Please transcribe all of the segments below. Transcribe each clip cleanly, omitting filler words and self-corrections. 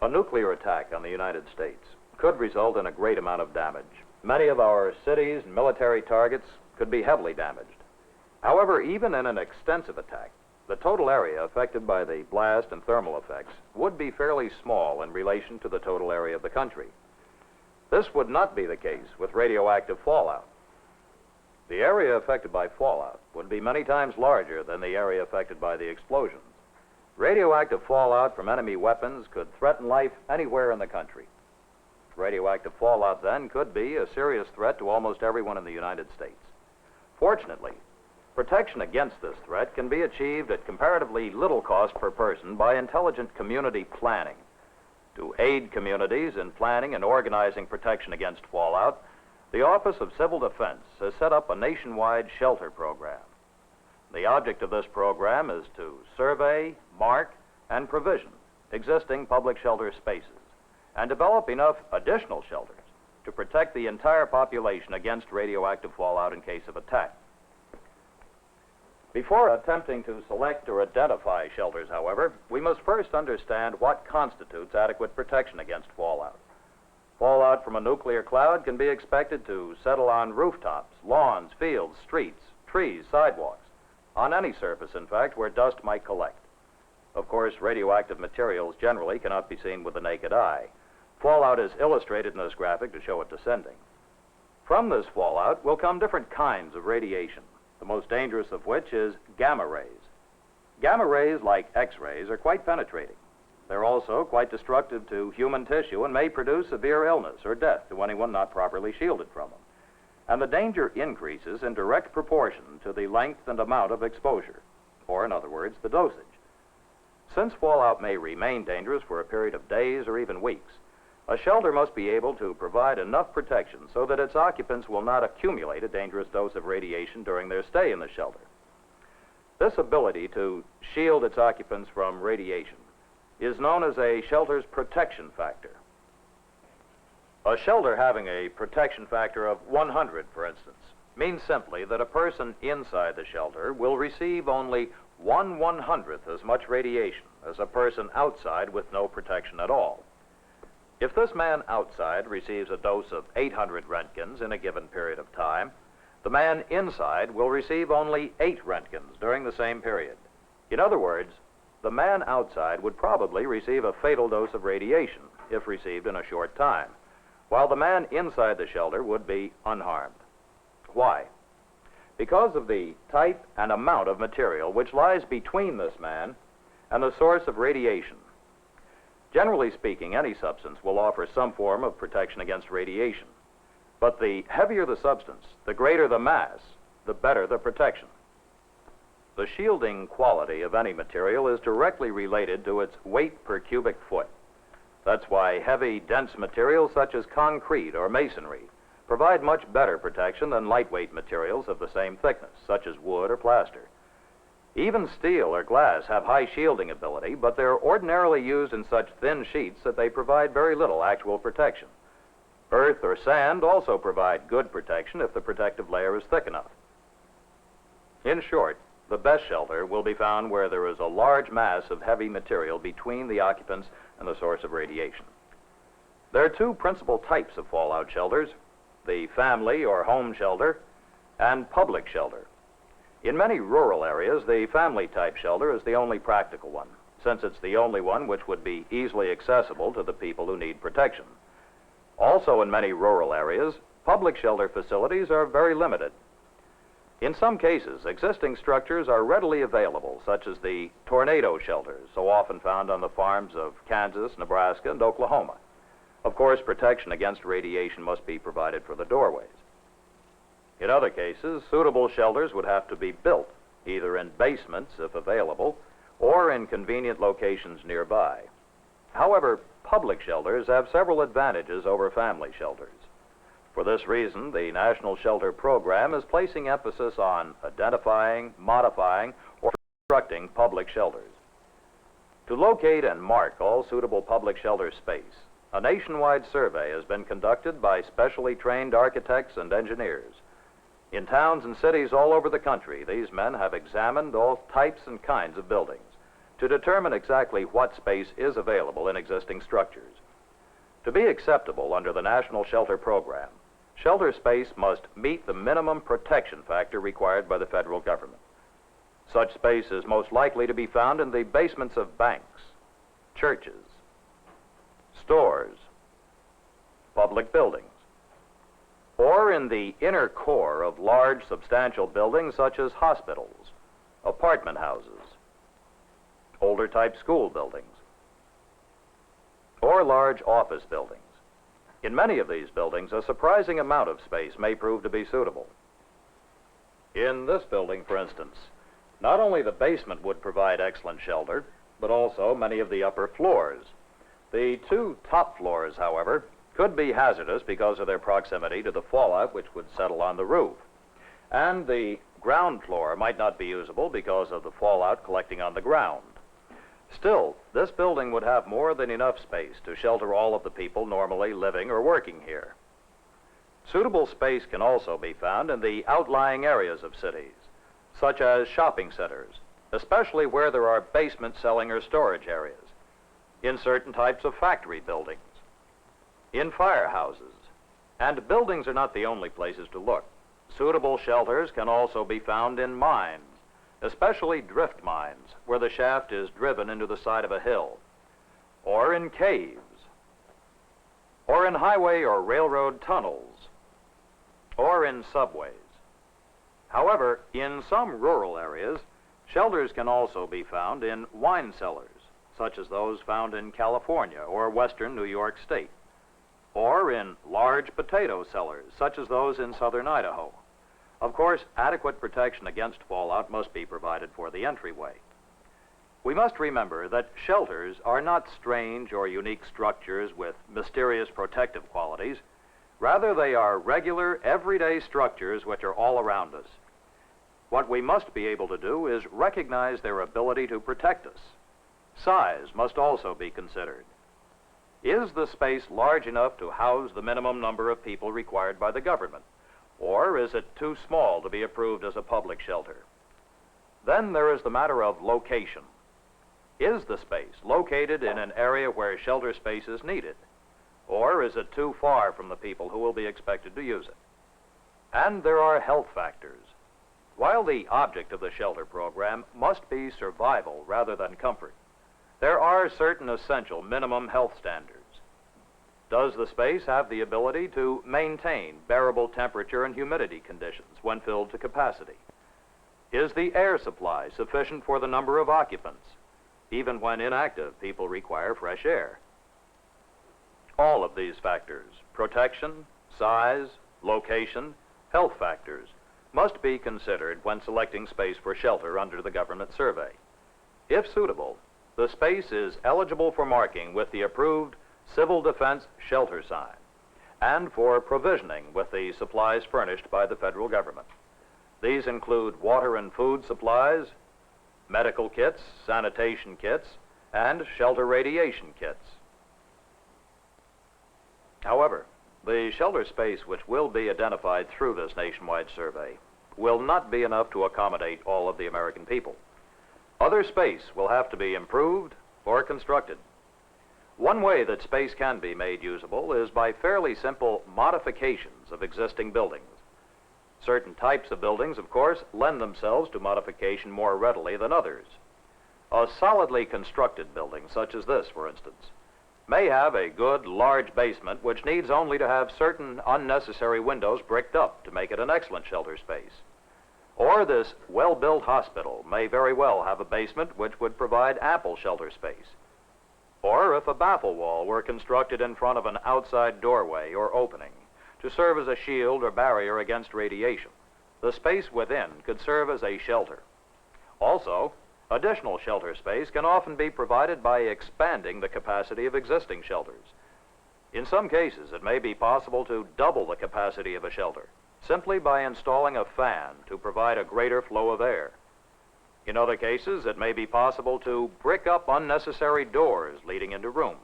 A nuclear attack on the United States could result in a great amount of damage. Many of our cities and military targets could be heavily damaged. However, even in an extensive attack, the total area affected by the blast and thermal effects would be fairly small in relation to the total area of the country. This would not be the case with radioactive fallout. The area affected by fallout would be many times larger than the area affected by the explosions. Radioactive fallout from enemy weapons could threaten life anywhere in the country. Radioactive fallout then could be a serious threat to almost everyone in the United States. Fortunately, protection against this threat can be achieved at comparatively little cost per person by intelligent community planning. To aid communities in planning and organizing protection against fallout, the Office of Civil Defense has set up a nationwide shelter program. The object of this program is to survey, mark, and provision existing public shelter spaces and develop enough additional shelters to protect the entire population against radioactive fallout in case of attack. Before attempting to select or identify shelters, however, we must first understand what constitutes adequate protection against fallout. Fallout from a nuclear cloud can be expected to settle on rooftops, lawns, fields, streets, trees, sidewalks, on any surface, in fact, where dust might collect. Of course, radioactive materials generally cannot be seen with the naked eye. Fallout is illustrated in this graphic to show it descending. From this fallout will come different kinds of radiation, the most dangerous of which is gamma rays. Gamma rays, like X-rays, are quite penetrating. They're also quite destructive to human tissue and may produce severe illness or death to anyone not properly shielded from them. And the danger increases in direct proportion to the length and amount of exposure, or in other words, the dosage. Since fallout may remain dangerous for a period of days or even weeks, a shelter must be able to provide enough protection so that its occupants will not accumulate a dangerous dose of radiation during their stay in the shelter. This ability to shield its occupants from radiation is known as a shelter's protection factor. A shelter having a protection factor of 100, for instance, means simply that a person inside the shelter will receive only 1/100th as much radiation as a person outside with no protection at all. If this man outside receives a dose of 800 Roentgens in a given period of time, the man inside will receive only 8 Roentgens during the same period. In other words, the man outside would probably receive a fatal dose of radiation if received in a short time, while the man inside the shelter would be unharmed. Why? Because of the type and amount of material which lies between this man and the source of radiation. Generally speaking, any substance will offer some form of protection against radiation. But the heavier the substance, the greater the mass, the better the protection. The shielding quality of any material is directly related to its weight per cubic foot. That's why heavy, dense materials such as concrete or masonry provide much better protection than lightweight materials of the same thickness, such as wood or plaster. Even steel or glass have high shielding ability, but they're ordinarily used in such thin sheets that they provide very little actual protection. Earth or sand also provide good protection if the protective layer is thick enough. In short, the best shelter will be found where there is a large mass of heavy material between the occupants and the source of radiation. There are 2 principal types of fallout shelters: the family or home shelter and public shelter. In many rural areas, the family-type shelter is the only practical one, since it's the only one which would be easily accessible to the people who need protection. Also, in many rural areas, public shelter facilities are very limited. In some cases, existing structures are readily available, such as the tornado shelters, so often found on the farms of Kansas, Nebraska, and Oklahoma. Of course, protection against radiation must be provided for the doorways. In other cases, suitable shelters would have to be built, either in basements, if available, or in convenient locations nearby. However, public shelters have several advantages over family shelters. For this reason, the National Shelter Program is placing emphasis on identifying, modifying, or constructing public shelters. To locate and mark all suitable public shelter space, a nationwide survey has been conducted by specially trained architects and engineers. In towns and cities all over the country, these men have examined all types and kinds of buildings, to determine exactly what space is available in existing structures. To be acceptable under the National Shelter Program, shelter space must meet the minimum protection factor required by the federal government. Such space is most likely to be found in the basements of banks, churches, stores, public buildings, or in the inner core of large, substantial buildings such as hospitals, apartment houses, older type school buildings, or large office buildings. In many of these buildings, a surprising amount of space may prove to be suitable. In this building, for instance, not only the basement would provide excellent shelter, but also many of the upper floors. The two top floors, however, could be hazardous because of their proximity to the fallout which would settle on the roof. And the ground floor might not be usable because of the fallout collecting on the ground. Still, this building would have more than enough space to shelter all of the people normally living or working here. Suitable space can also be found in the outlying areas of cities, such as shopping centers, especially where there are basement selling or storage areas, in certain types of factory buildings, in firehouses. And buildings are not the only places to look. Suitable shelters can also be found in mines, especially drift mines, where the shaft is driven into the side of a hill, or in caves, or in highway or railroad tunnels, or in subways. However, in some rural areas, shelters can also be found in wine cellars, such as those found in California or western New York State, or in large potato cellars, such as those in southern Idaho. Of course, adequate protection against fallout must be provided for the entryway. We must remember that shelters are not strange or unique structures with mysterious protective qualities. Rather, they are regular, everyday structures which are all around us. What we must be able to do is recognize their ability to protect us. Size must also be considered. Is the space large enough to house the minimum number of people required by the government? Or is it too small to be approved as a public shelter? Then there is the matter of location. Is the space located in an area where shelter space is needed? Or is it too far from the people who will be expected to use it? And there are health factors. While the object of the shelter program must be survival rather than comfort, there are certain essential minimum health standards. Does the space have the ability to maintain bearable temperature and humidity conditions when filled to capacity? Is the air supply sufficient for the number of occupants? Even when inactive, people require fresh air. All of these factors, protection, size, location, health factors, must be considered when selecting space for shelter under the government survey. If suitable, the space is eligible for marking with the approved Civil Defense Shelter sign and for provisioning with the supplies furnished by the federal government. These include water and food supplies, medical kits, sanitation kits, and shelter radiation kits. However, the shelter space which will be identified through this nationwide survey will not be enough to accommodate all of the American people. Other space will have to be improved or constructed. One way that space can be made usable is by fairly simple modifications of existing buildings. Certain types of buildings, of course, lend themselves to modification more readily than others. A solidly constructed building, such as this, for instance, may have a good, large basement which needs only to have certain unnecessary windows bricked up to make it an excellent shelter space. Or this well-built hospital may very well have a basement which would provide ample shelter space. Or if a baffle wall were constructed in front of an outside doorway or opening to serve as a shield or barrier against radiation, the space within could serve as a shelter. Also, additional shelter space can often be provided by expanding the capacity of existing shelters. In some cases, it may be possible to double the capacity of a shelter simply by installing a fan to provide a greater flow of air. In other cases, it may be possible to brick up unnecessary doors leading into rooms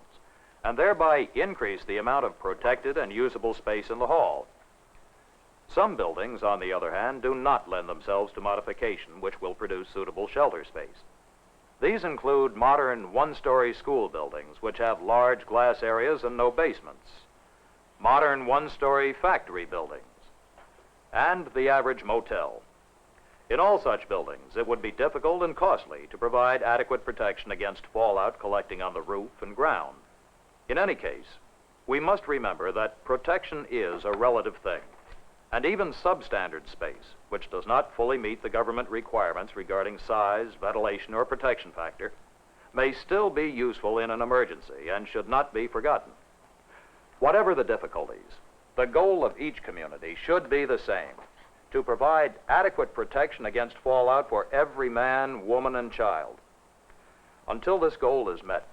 and thereby increase the amount of protected and usable space in the hall. Some buildings, on the other hand, do not lend themselves to modification which will produce suitable shelter space. These include modern one-story school buildings, which have large glass areas and no basements, modern one-story factory buildings, and the average motel. In all such buildings, it would be difficult and costly to provide adequate protection against fallout collecting on the roof and ground. In any case, we must remember that protection is a relative thing, and even substandard space, which does not fully meet the government requirements regarding size, ventilation, or protection factor, may still be useful in an emergency and should not be forgotten. Whatever the difficulties, the goal of each community should be the same: to provide adequate protection against fallout for every man, woman, and child. Until this goal is met,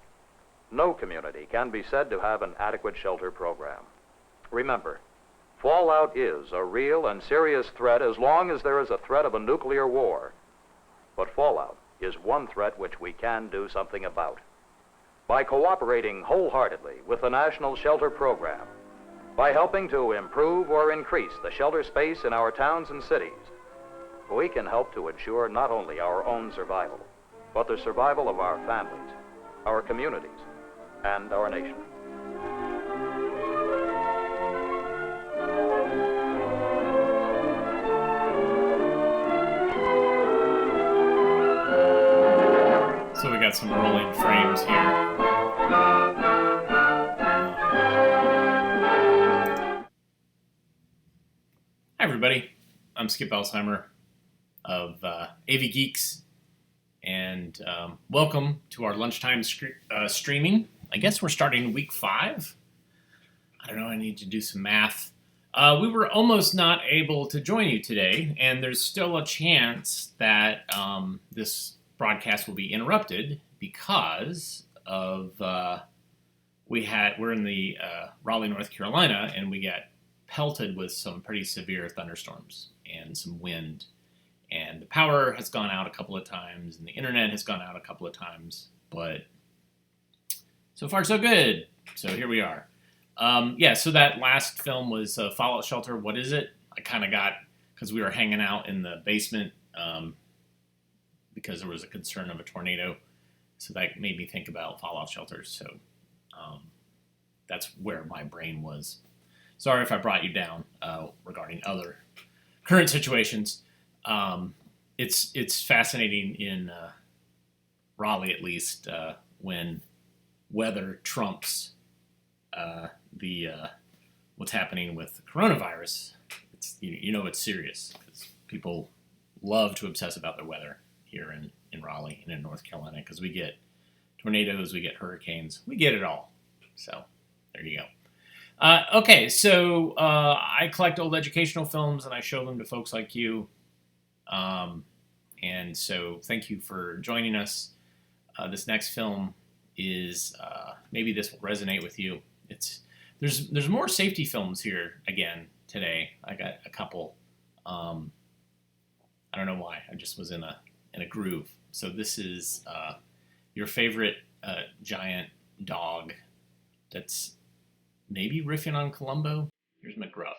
no community can be said to have an adequate shelter program. Remember, fallout is a real and serious threat as long as there is a threat of a nuclear war. But fallout is one threat which we can do something about. By cooperating wholeheartedly with the National Shelter Program, by helping to improve or increase the shelter space in our towns and cities, we can help to ensure not only our own survival, but the survival of our families, our communities, and our nation. So we got some rolling frames here. Hi everybody, I'm Skip Alzheimer of AV Geeks, and welcome to our lunchtime streaming. I guess we're starting week 5. I don't know, I need to do some math. We were almost not able to join you today, and there's still a chance that this broadcast will be interrupted because of we're in the Raleigh, North Carolina, and we got pelted with some pretty severe thunderstorms and some wind, and the power has gone out a couple of times and the internet has gone out a couple of times, but so far so good. So here we are. So that last film was Fallout Shelter. What is it? I kind of got, because we were hanging out in the basement because there was a concern of a tornado, so that made me think about Fallout Shelters. So that's where my brain was. Sorry if I brought you down regarding other current situations. It's fascinating in Raleigh, at least, when weather trumps the what's happening with the coronavirus. It's it's serious because people love to obsess about the weather here in Raleigh and in North Carolina, because we get tornadoes, we get hurricanes, we get it all. So there you go. Okay, so I collect old educational films and I show them to folks like you. And so thank you for joining us. This next film is, maybe this will resonate with you. There's more safety films here again today. I got a couple. I don't know why. I just was in a groove. So this is your favorite giant dog that's maybe riffing on Columbo. Here's McGruff.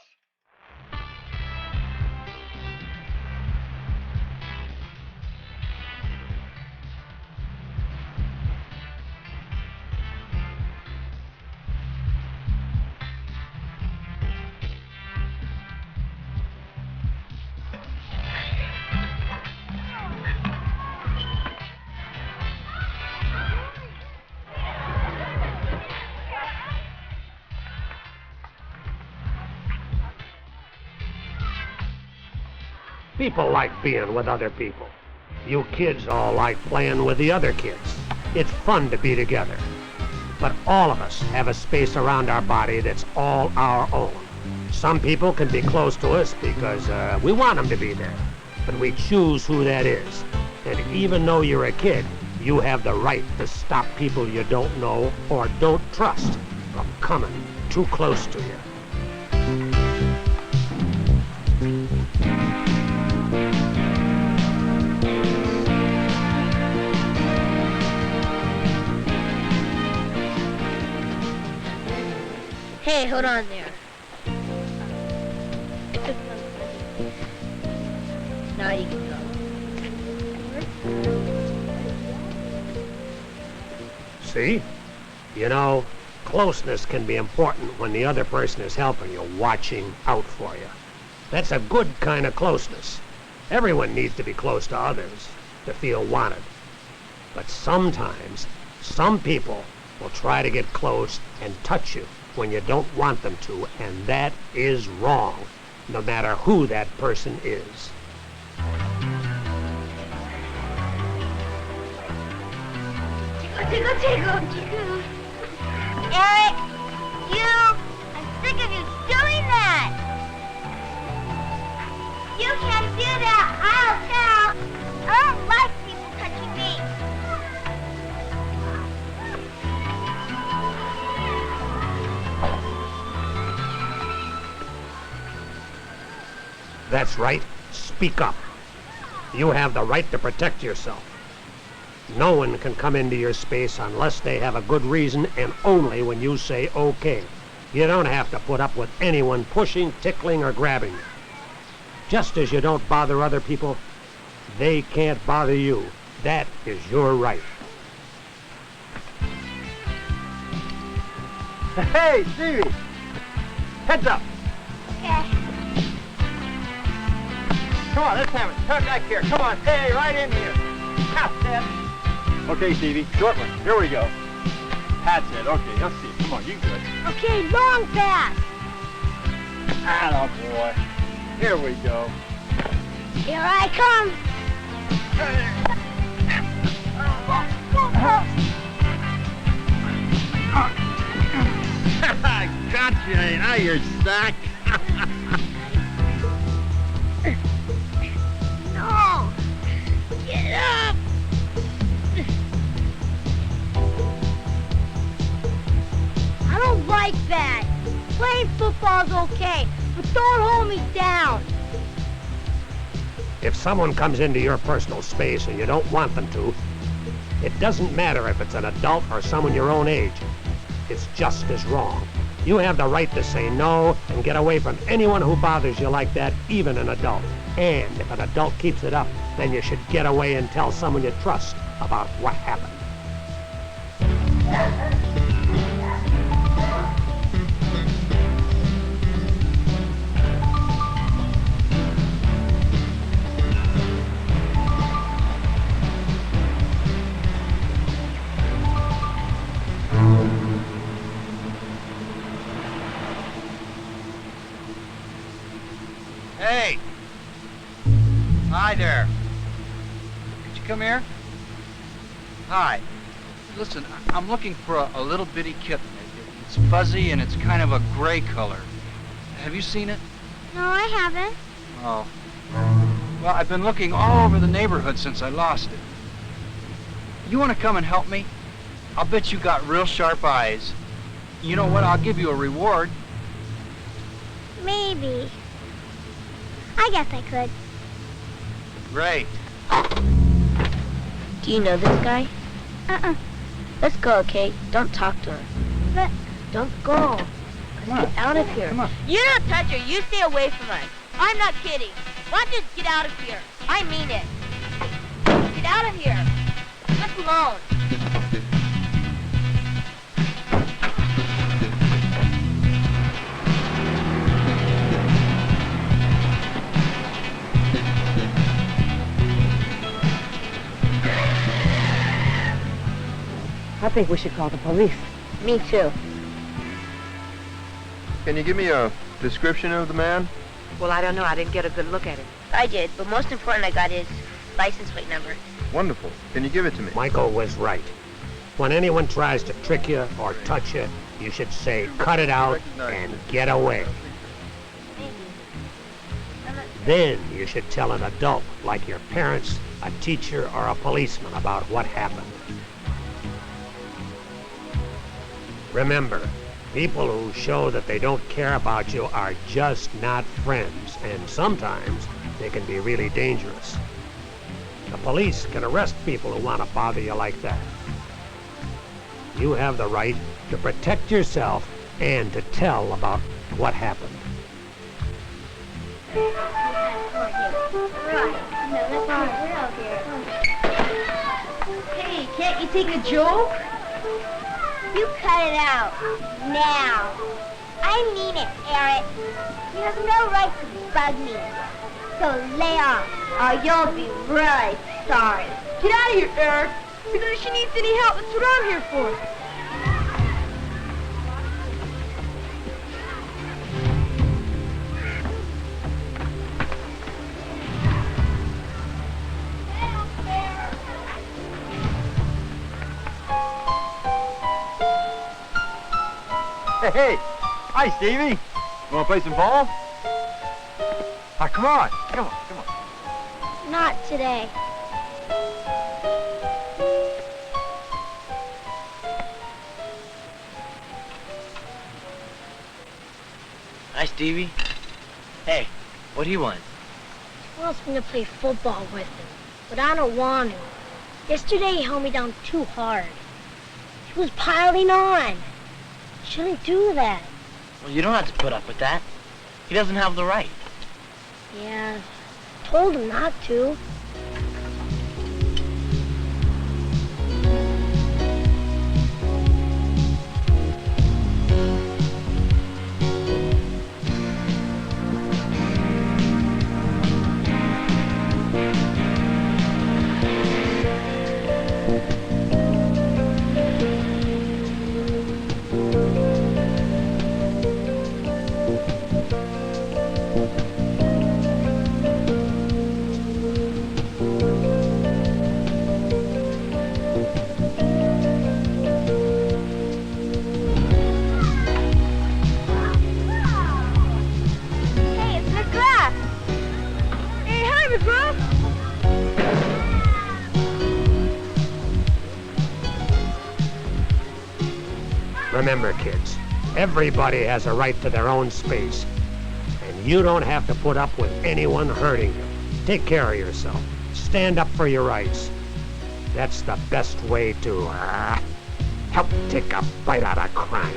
People like being with other people. You kids all like playing with the other kids. It's fun to be together. But all of us have a space around our body that's all our own. Some people can be close to us because we want them to be there. But we choose who that is. And even though you're a kid, you have the right to stop people you don't know or don't trust from coming too close to you. Hey, hold on there. Now you can go. See? You know, closeness can be important when the other person is helping you, watching out for you. That's a good kind of closeness. Everyone needs to be close to others to feel wanted. But sometimes, some people will try to get close and touch you when you don't want them to, and that is wrong, no matter who that person is. Tickle, tickle, tickle. Eric, I'm sick of you doing that. You can't do that. I'll tell. I don't like people touching me. That's right. Speak up. You have the right to protect yourself. No one can come into your space unless they have a good reason, and only when you say okay. You don't have to put up with anyone pushing, tickling, or grabbing you. Just as you don't bother other people, they can't bother you. That is your right. Hey, Stevie! Heads up! Okay. Come on, let's have it. Turn back here. Come on. Hey, right in here. That's it. Okay, Stevie. Short one. Here we go. That's it. Okay, let's see. Come on, you do it. Okay, long pass. Atta boy. Here we go. Here I come. Gotcha. Now you're stuck. No. Get up. I don't like that. Playing football's okay, but don't hold me down. If someone comes into your personal space and you don't want them to, it doesn't matter if it's an adult or someone your own age. It's just as wrong. You have the right to say no and get away from anyone who bothers you like that, even an adult. And if an adult keeps it up, then you should get away and tell someone you trust about what happened. Hey! Hi there. Could you come here? Hi. Listen, I'm looking for a little bitty kitten. It's fuzzy and it's kind of a gray color. Have you seen it? No, I haven't. Oh. Well, I've been looking all over the neighborhood since I lost it. You want to come and help me? I'll bet you got real sharp eyes. You know what? I'll give you a reward. Maybe. I guess I could. Great. Do you know this guy? Uh-uh. Let's go, okay? Don't talk to her. But Don't go. Come on. Get out of here. Come on. You don't touch her. You stay away from us. I'm not kidding. Why don't you just get out of here? I mean it. Get out of here. Leave us alone. I think we should call the police. Me too. Can you give me a description of the man? Well, I don't know. I didn't get a good look at him. I did, but most important, I got his license plate number. Wonderful. Can you give it to me? Michael was right. When anyone tries to trick you or touch you, you should say, cut it out and get away. Then you should tell an adult, like your parents, a teacher, or a policeman about what happened. Remember, people who show that they don't care about you are just not friends, and sometimes they can be really dangerous. The police can arrest people who want to bother you like that. You have the right to protect yourself and to tell about what happened. Hey, can't you take a joke? You cut it out. Now. I mean it, Eric. You have no right to bug me. So lay off, or you'll be really sorry. Get out of here, Eric. Because if she needs any help, that's what I'm here for. Hey, hi, Stevie. You want to play some ball? Ah, come on. Not today. Hi, Stevie. Hey, what do you want? He wants me to play football with him, but I don't want to. Yesterday he held me down too hard. He was piling on. Shouldn't do that. Well, you don't have to put up with that. He doesn't have the right. Yeah, told him not to. Hey, it's mcgruff. Hey, hi, mcgruff. Remember, kids, everybody has a right to their own space. And you don't have to put up with anyone hurting you. Take care of yourself. Stand up for your rights. That's the best way to help take a bite out of crime.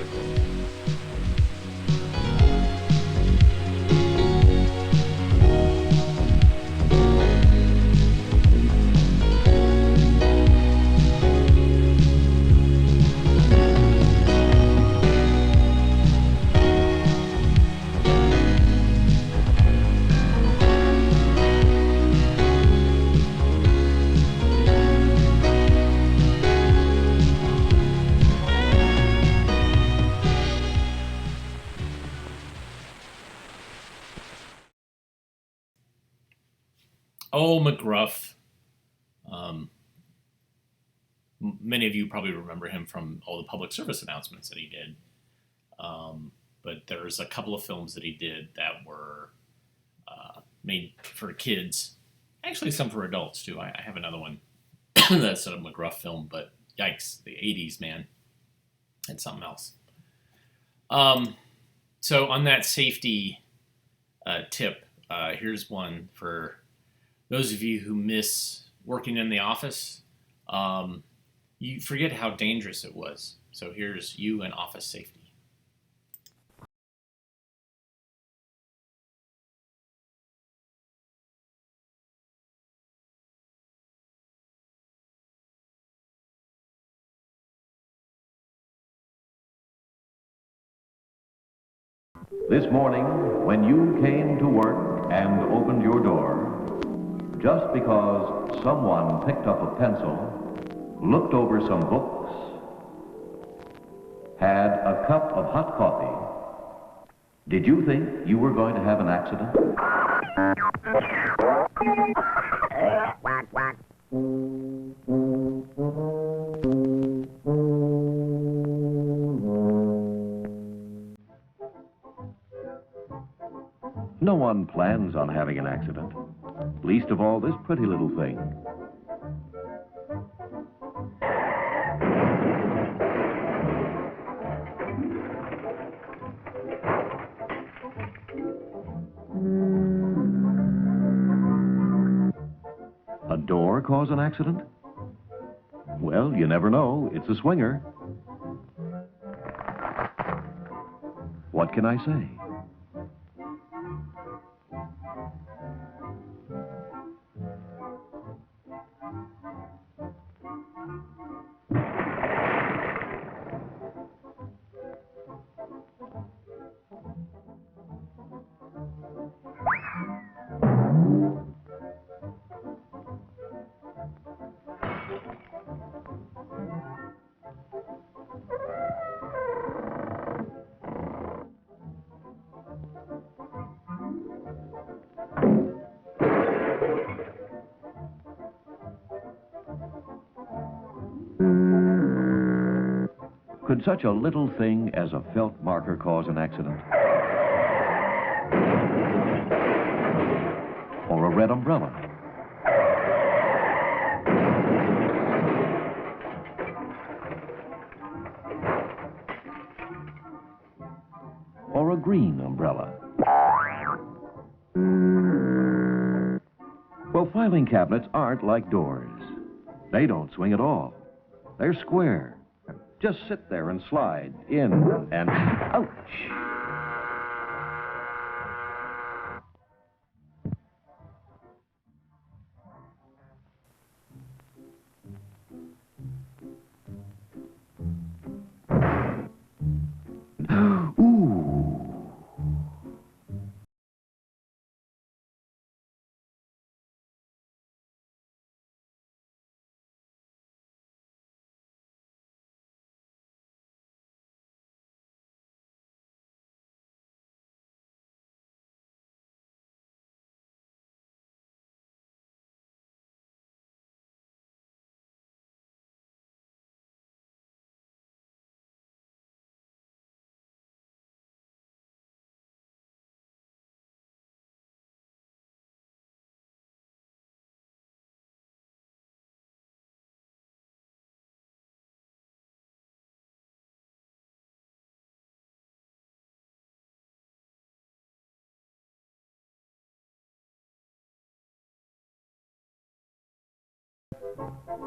Oh, McGruff. Many of you probably remember him from all the public service announcements that he did. But there's a couple of films that he did that were made for kids. Actually, some for adults, too. I have another one that's a McGruff film, but yikes, the 80s, man. And something else. So on that safety tip, here's one for those of you who miss working in the office. You forget how dangerous it was. So here's you and office safety. This morning, when you came to work and opened your door, just because someone picked up a pencil, looked over some books, had a cup of hot coffee, did you think you were going to have an accident? No one plans on having an accident, least of all this pretty little thing. A door cause an accident? Well, you never know. It's a swinger. What can I say? Could such a little thing as a felt marker cause an accident? Or a red umbrella? Or a green umbrella? Well, filing cabinets aren't like doors. They don't swing at all. They're square. Just sit there and slide in and ouch. Ooh.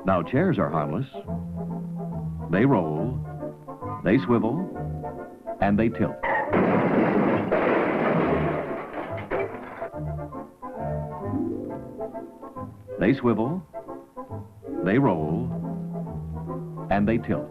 Now, chairs are harmless. They roll, they swivel, and they tilt. They swivel, they roll, and they tilt.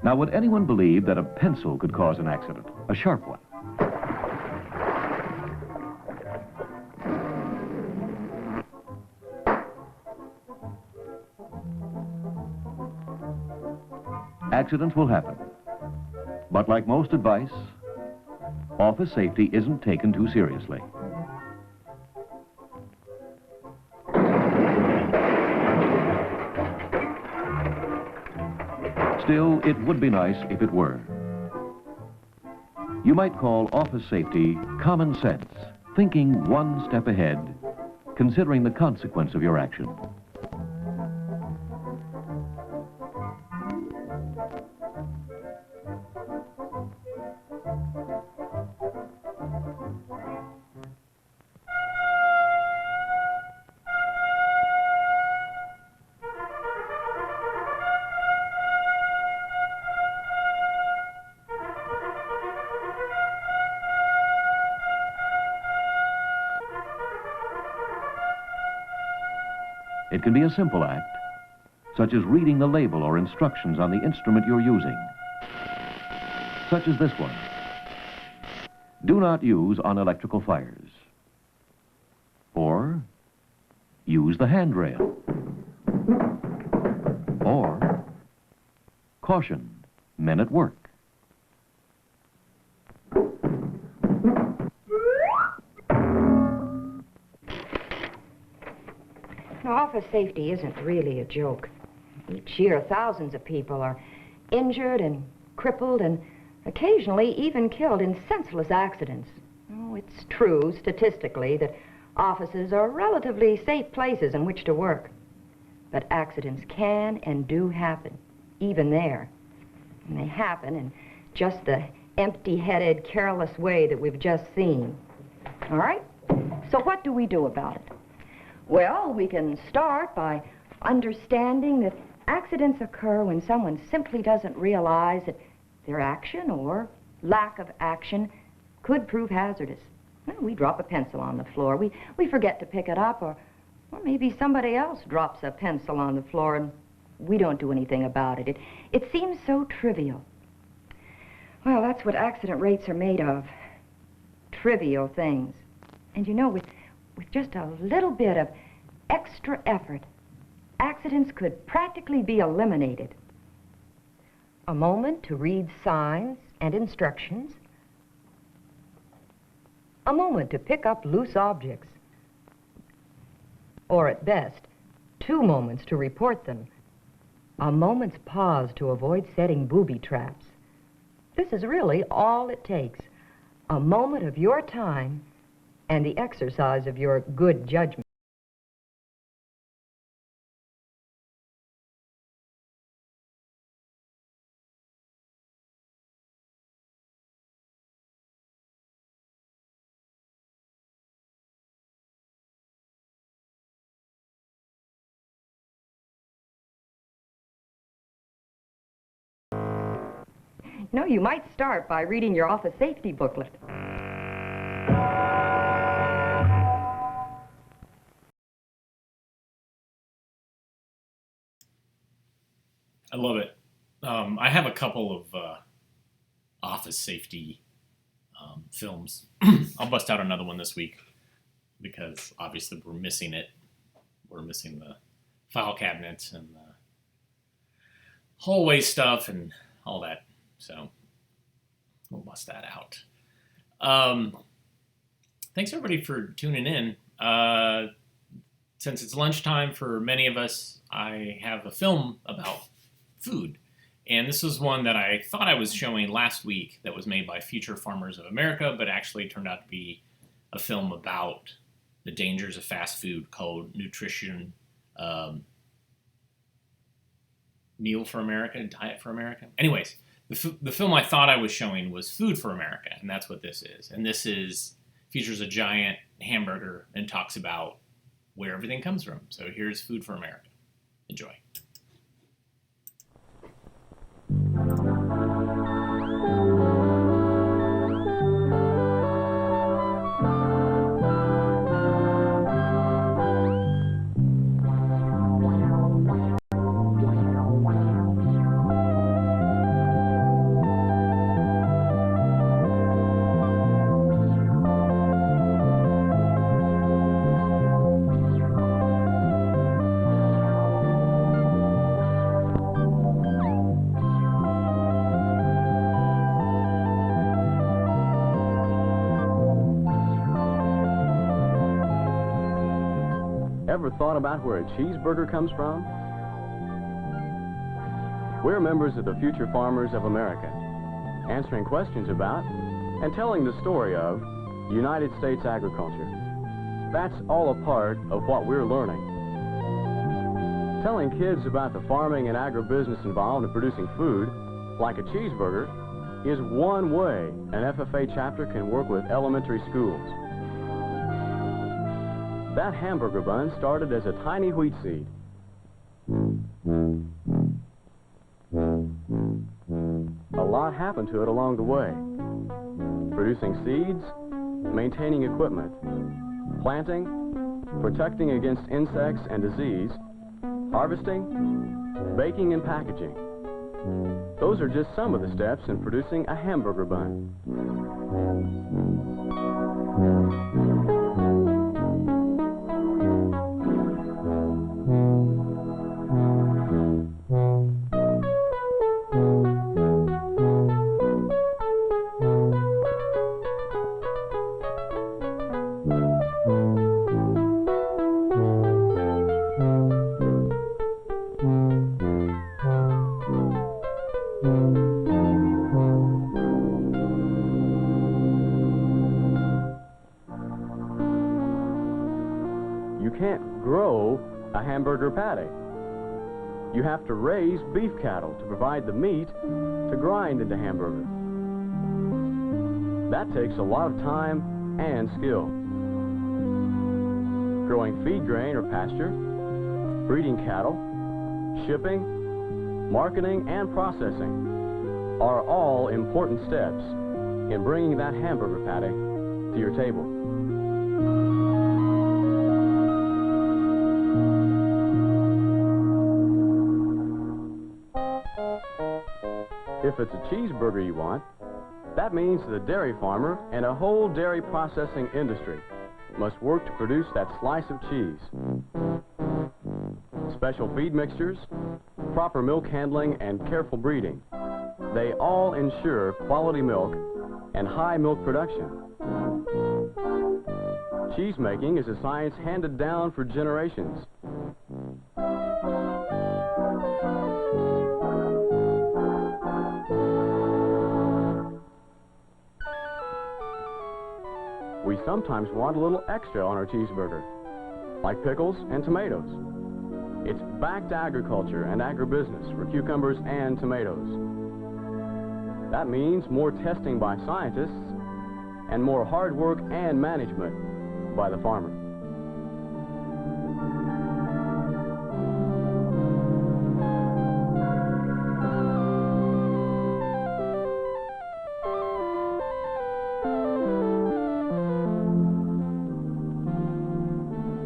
Now, would anyone believe that a pencil could cause an accident, a sharp one? Accidents will happen. But like most advice, office safety isn't taken too seriously. Still, it would be nice if it were. You might call office safety common sense, thinking one step ahead, considering the consequence of your action. It can be a simple act, such as reading the label or instructions on the instrument you're using, such as this one. Do not use on electrical fires. Or, use the handrail. Or, caution, men at work. Now, office safety isn't really a joke. Each year, thousands of people are injured and crippled and occasionally even killed in senseless accidents. Oh, it's true, statistically, that offices are relatively safe places in which to work. But accidents can and do happen, even there. And they happen in just the empty-headed, careless way that we've just seen. All right? So what do we do about it? Well, we can start by understanding that accidents occur when someone simply doesn't realize that their action or lack of action could prove hazardous. Well, we drop a pencil on the floor, we forget to pick it up, or maybe somebody else drops a pencil on the floor and we don't do anything about it. It seems so trivial. Well, that's what accident rates are made of. Trivial things. And you know, with just a little bit of extra effort, accidents could practically be eliminated. A moment to read signs, and instructions, a moment to pick up loose objects, or at best, 2 moments to report them, a moment's pause to avoid setting booby traps. This is really all it takes, a moment of your time and the exercise of your good judgment. No, you might start by reading your office safety booklet. I love it. I have a couple of office safety films. I'll bust out another one this week because obviously we're missing it. We're missing the file cabinets and the hallway stuff and all that. So we'll bust that out. Thanks everybody for tuning in. Since it's lunchtime for many of us, I have a film about food. And this was one that I thought I was showing last week that was made by Future Farmers of America, but actually turned out to be a film about the dangers of fast food called Nutrition Meal for America, Diet for America. Anyways, the film I thought I was showing was Food for America, and that's what this is. And this features a giant hamburger and talks about where everything comes from. So here's Food for America. Enjoy. Ever thought about where a cheeseburger comes from? We're members of the Future Farmers of America, answering questions about and telling the story of United States agriculture. That's all a part of what we're learning. Telling kids about the farming and agribusiness involved in producing food, like a cheeseburger, is one way an FFA chapter can work with elementary schools. That hamburger bun started as a tiny wheat seed. A lot happened to it along the way. Producing seeds, maintaining equipment, planting, protecting against insects and disease, harvesting, baking and packaging. Those are just some of the steps in producing a hamburger bun. Hamburger patty. You have to raise beef cattle to provide the meat to grind into hamburger. That takes a lot of time and skill. Growing feed grain or pasture, breeding cattle, shipping, marketing, and processing are all important steps in bringing that hamburger patty to your table. If it's a cheeseburger you want, that means the dairy farmer and a whole dairy processing industry must work to produce that slice of cheese. Special feed mixtures, proper milk handling, and careful breeding. They all ensure quality milk and high milk production. Cheese making is a science handed down for generations. We sometimes want a little extra on our cheeseburger, like pickles and tomatoes. It's back to agriculture and agribusiness for cucumbers and tomatoes. That means more testing by scientists and more hard work and management by the farmer.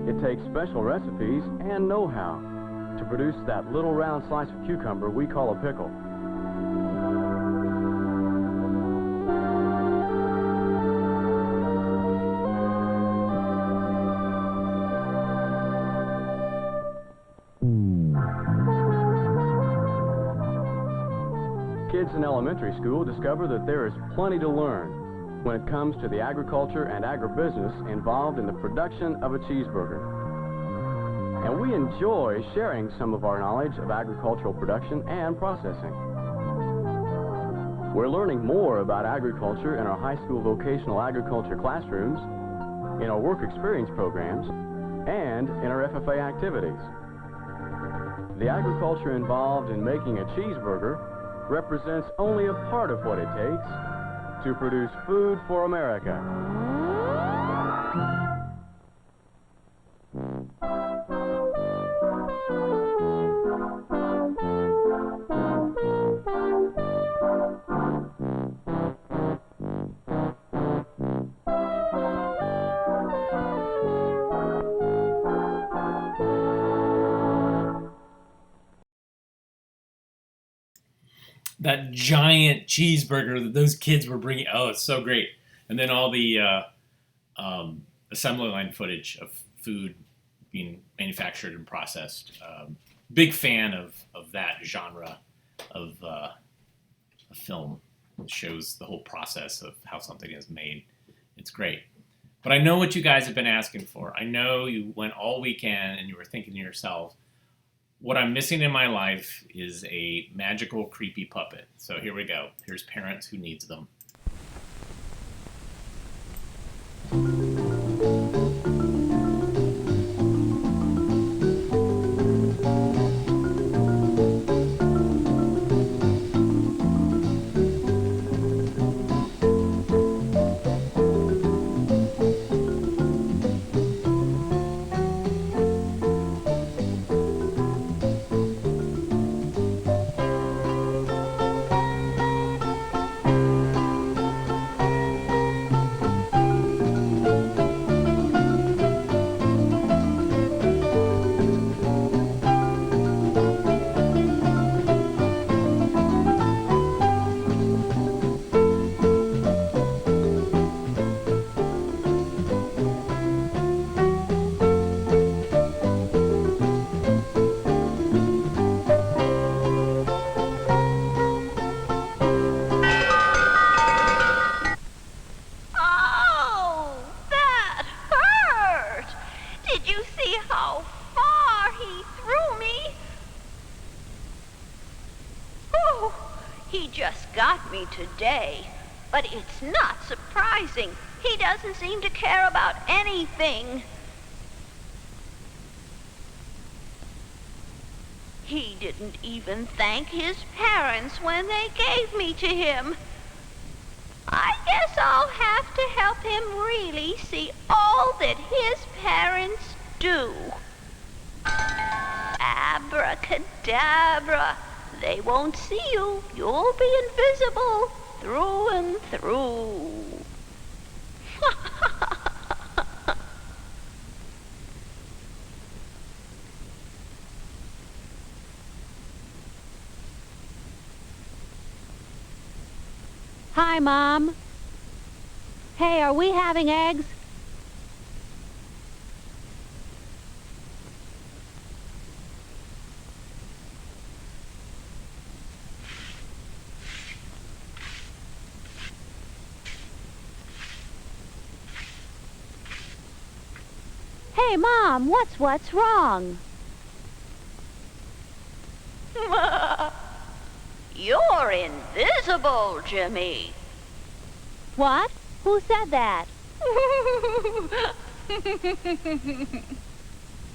It takes special recipes and know-how to produce that little round slice of cucumber we call a pickle. Kids in elementary school discover that there is plenty to learn when it comes to the agriculture and agribusiness involved in the production of a cheeseburger. And we enjoy sharing some of our knowledge of agricultural production and processing. We're learning more about agriculture in our high school vocational agriculture classrooms, in our work experience programs, and in our FFA activities. The agriculture involved in making a cheeseburger represents only a part of what it takes to produce food for America. That giant cheeseburger that those kids were bringing. Oh, it's so great. And then all the assembly line footage of food being manufactured and processed. Big fan of that genre of film. It shows the whole process of how something is made. It's great. But I know what you guys have been asking for. I know you went all weekend and you were thinking to yourself, what I'm missing in my life is a magical, creepy puppet. So here we go. Here's Parents Who Needs Them. Got me today, but it's not surprising. He doesn't seem to care about anything. He didn't even thank his parents when they gave me to him. I guess I'll have to help him really see all that his parents do. Abracadabra. They won't see you. You'll be invisible through and through. Hi, Mom. Hey, are we having eggs? Hey, Mom, what's wrong? You're invisible, Jimmy. What? Who said that?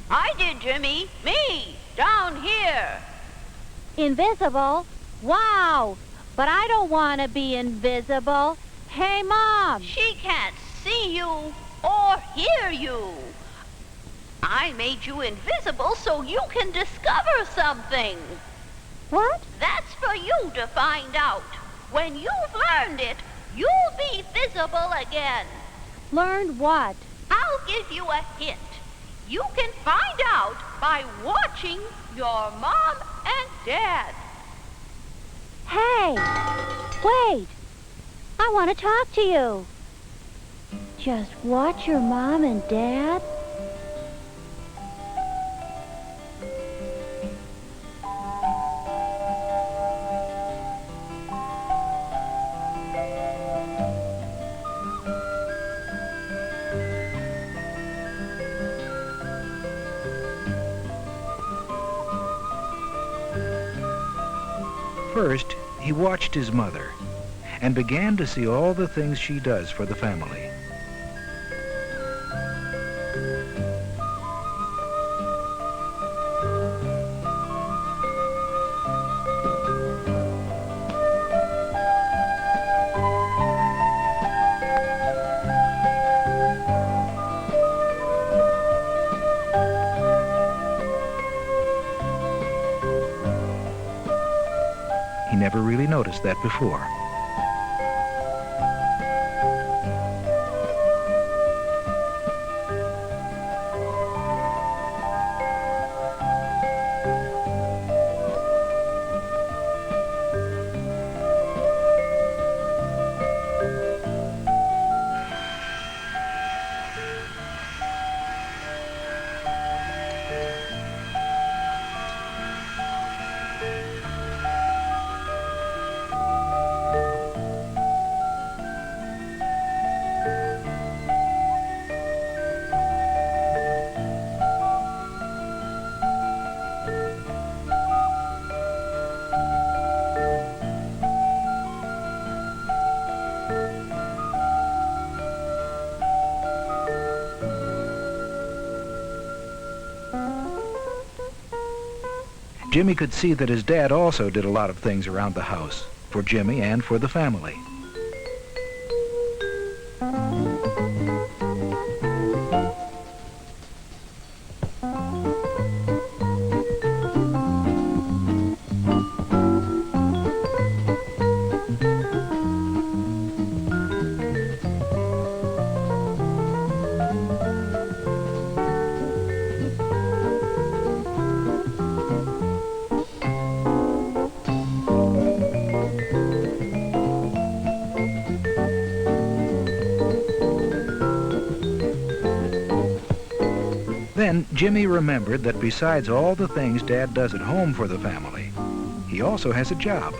I did, Jimmy. Me, down here. Invisible? Wow! But I don't want to be invisible. Hey, Mom! She can't see you or hear you. I made you invisible so you can discover something. What? That's for you to find out. When you've learned it, you'll be visible again. Learned what? I'll give you a hint. You can find out by watching your mom and dad. Hey! Wait! I want to talk to you. Just watch your mom and dad? First, he watched his mother and began to see all the things she does for the family. He never really noticed that before. Jimmy could see that his dad also did a lot of things around the house, for Jimmy and for the family. Then Jimmy remembered that besides all the things Dad does at home for the family, he also has a job.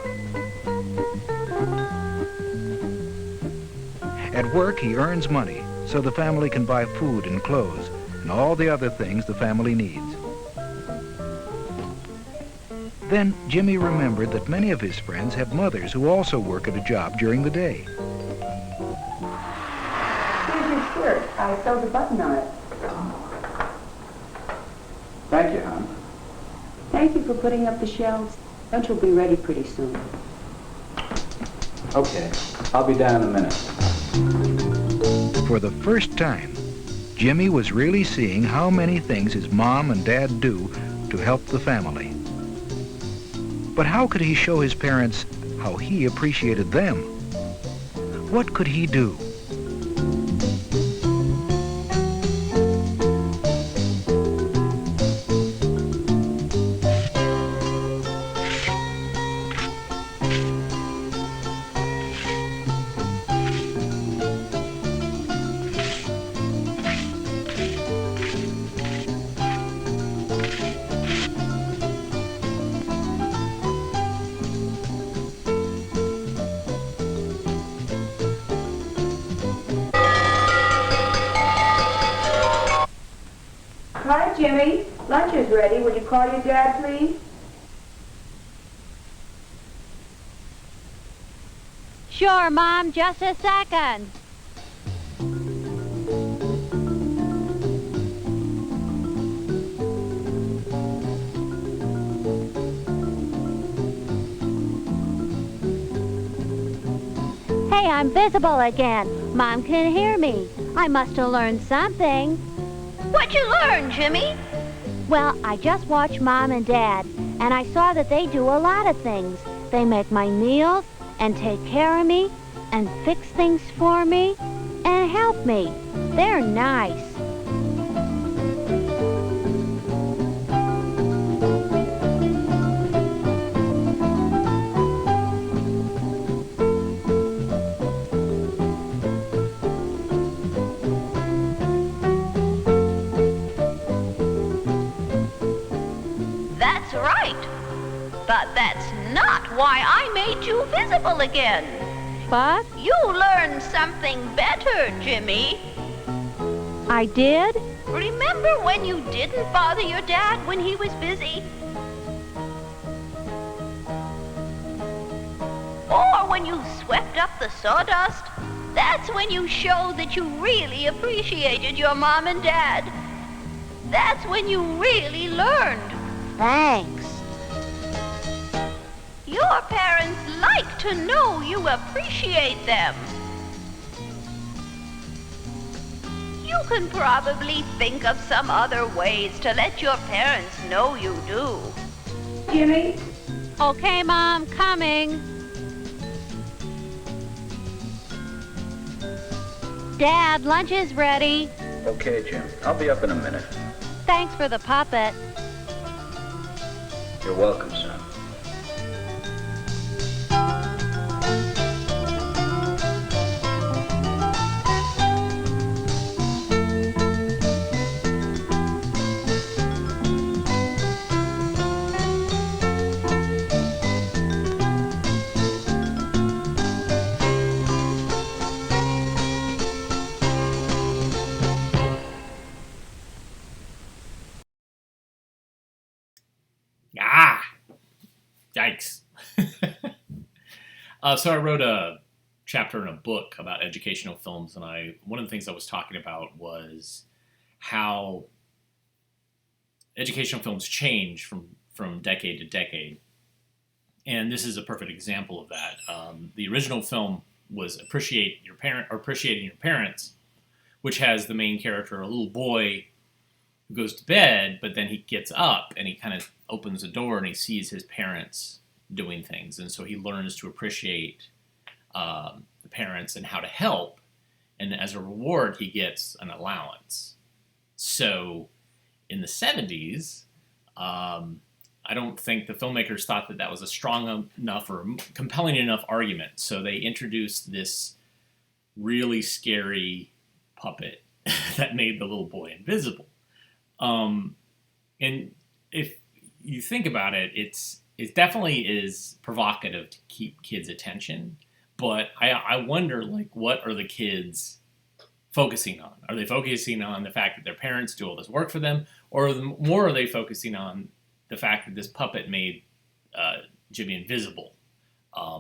At work, he earns money so the family can buy food and clothes and all the other things the family needs. Then Jimmy remembered that many of his friends have mothers who also work at a job during the day. Here's your shirt. I sewed a button on it. Thank you, hon. Thank you for putting up the shelves. Lunch will be ready pretty soon. Okay, I'll be down in a minute. For the first time, Jimmy was really seeing how many things his mom and dad do to help the family. But how could he show his parents how he appreciated them? What could he do? Jimmy, lunch is ready. Will you call your dad, please? Sure, Mom, just a second. Hey, I'm visible again. Mom can hear me. I must have learned something. What'd you learn, Jimmy? Well, I just watched Mom and Dad, and I saw that they do a lot of things. They make my meals, and take care of me, and fix things for me, and help me. They're nice. That's right. But that's not why I made you visible again. But? You learned something better, Jimmy. I did? Remember when you didn't bother your dad when he was busy? Or when you swept up the sawdust? That's when you showed that you really appreciated your mom and dad. That's when you really learned. Thanks. Your parents like to know you appreciate them. You can probably think of some other ways to let your parents know you do. Jimmy? Okay, Mom, coming. Dad, lunch is ready. Okay, Jim. I'll be up in a minute. Thanks for the puppet. You're welcome, son. Yikes. So I wrote a chapter in a book about educational films, and one of the things I was talking about was how educational films change from decade to decade. And this is a perfect example of that. The original film was appreciating your parents, which has the main character, a little boy who goes to bed, but then he gets up and he kind of opens the door and he sees his parents doing things. And so he learns to appreciate the parents and how to help. And as a reward, he gets an allowance. So in the 70s, I don't think the filmmakers thought that was a strong enough or compelling enough argument. So they introduced this really scary puppet that made the little boy invisible. And if you think about it, it definitely is provocative to keep kids' attention. But I wonder, what are the kids focusing on? Are they focusing on the fact that their parents do all this work for them? Or more are they focusing on the fact that this puppet made Jimmy invisible?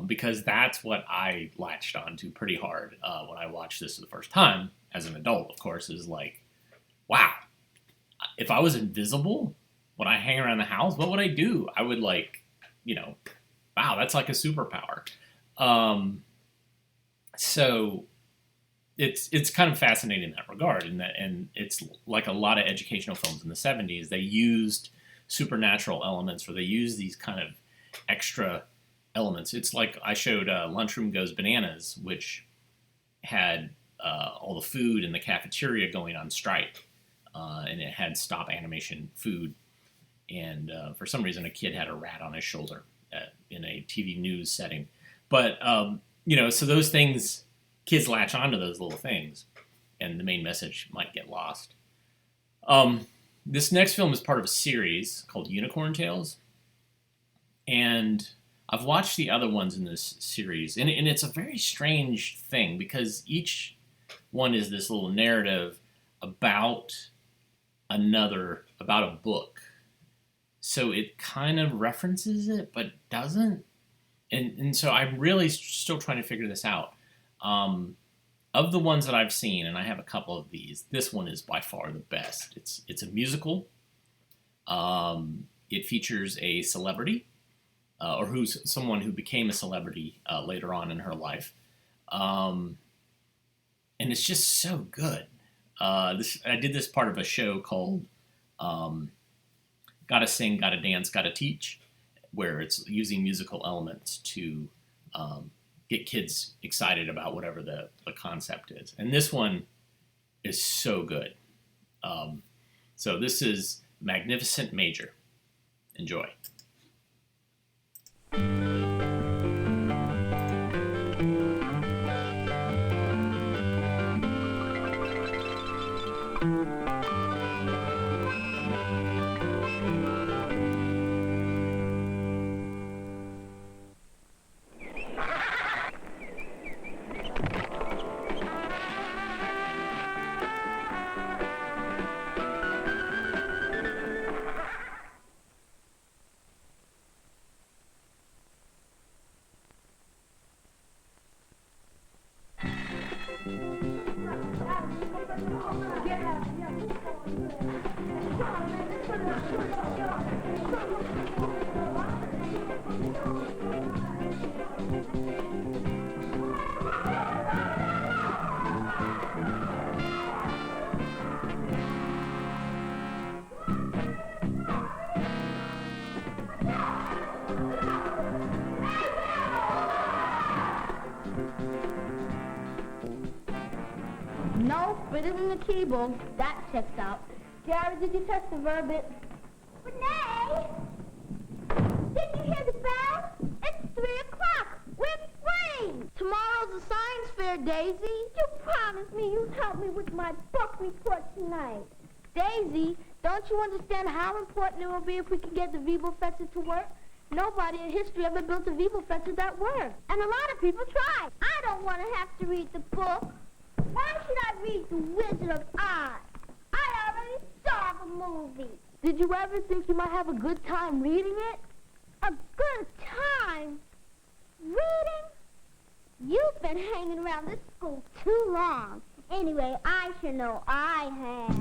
Because that's what I latched onto pretty hard when I watched this for the first time, as an adult, of course, is like, wow, if I was invisible when I hang around the house, what would I do? I would wow, that's like a superpower. So it's kind of fascinating in that regard, and it's like a lot of educational films in the 70s. They used supernatural elements, or they used these kind of extra elements. It's like I showed Lunchroom Goes Bananas, which had all the food in the cafeteria going on strike, and it had stop animation food. And for some reason, a kid had a rat on his shoulder in a TV news setting. But, so those things, kids latch onto those little things, and the main message might get lost. This next film is part of a series called Unicorn Tales. And I've watched the other ones in this series, and it's a very strange thing, because each one is this little narrative about another about a book. So it kind of references it, but doesn't. And so I'm really still trying to figure this out. Of the ones that I've seen, and I have a couple of these, this one is by far the best. It's a musical. It features a celebrity, or someone who became a celebrity later on in her life. And it's just so good. I did this part of a show called Gotta Sing, Gotta Dance, Gotta Teach, where it's using musical elements to get kids excited about whatever the concept is. And this one is so good. So this is Magnificent Major. Enjoy. Nope, it isn't the keyboard. That checks out. Gary, did you test the verbit? Renee! Did you hear the bell? It's 3 o'clock. We're free! Tomorrow's a science fair, Daisy. You promised me you'd help me with my book report tonight. Daisy, don't you understand how important it will be if we can get the Weeble-Fetzer to work? Nobody in history ever built a Weeble-Fetzer that worked. And a lot of people tried. I don't want to have to read the book. Why should I read The Wizard of Oz? I already saw the movie. Did you ever think you might have a good time reading it? A good time? Reading? You've been hanging around this school too long. Anyway, I sure know I have.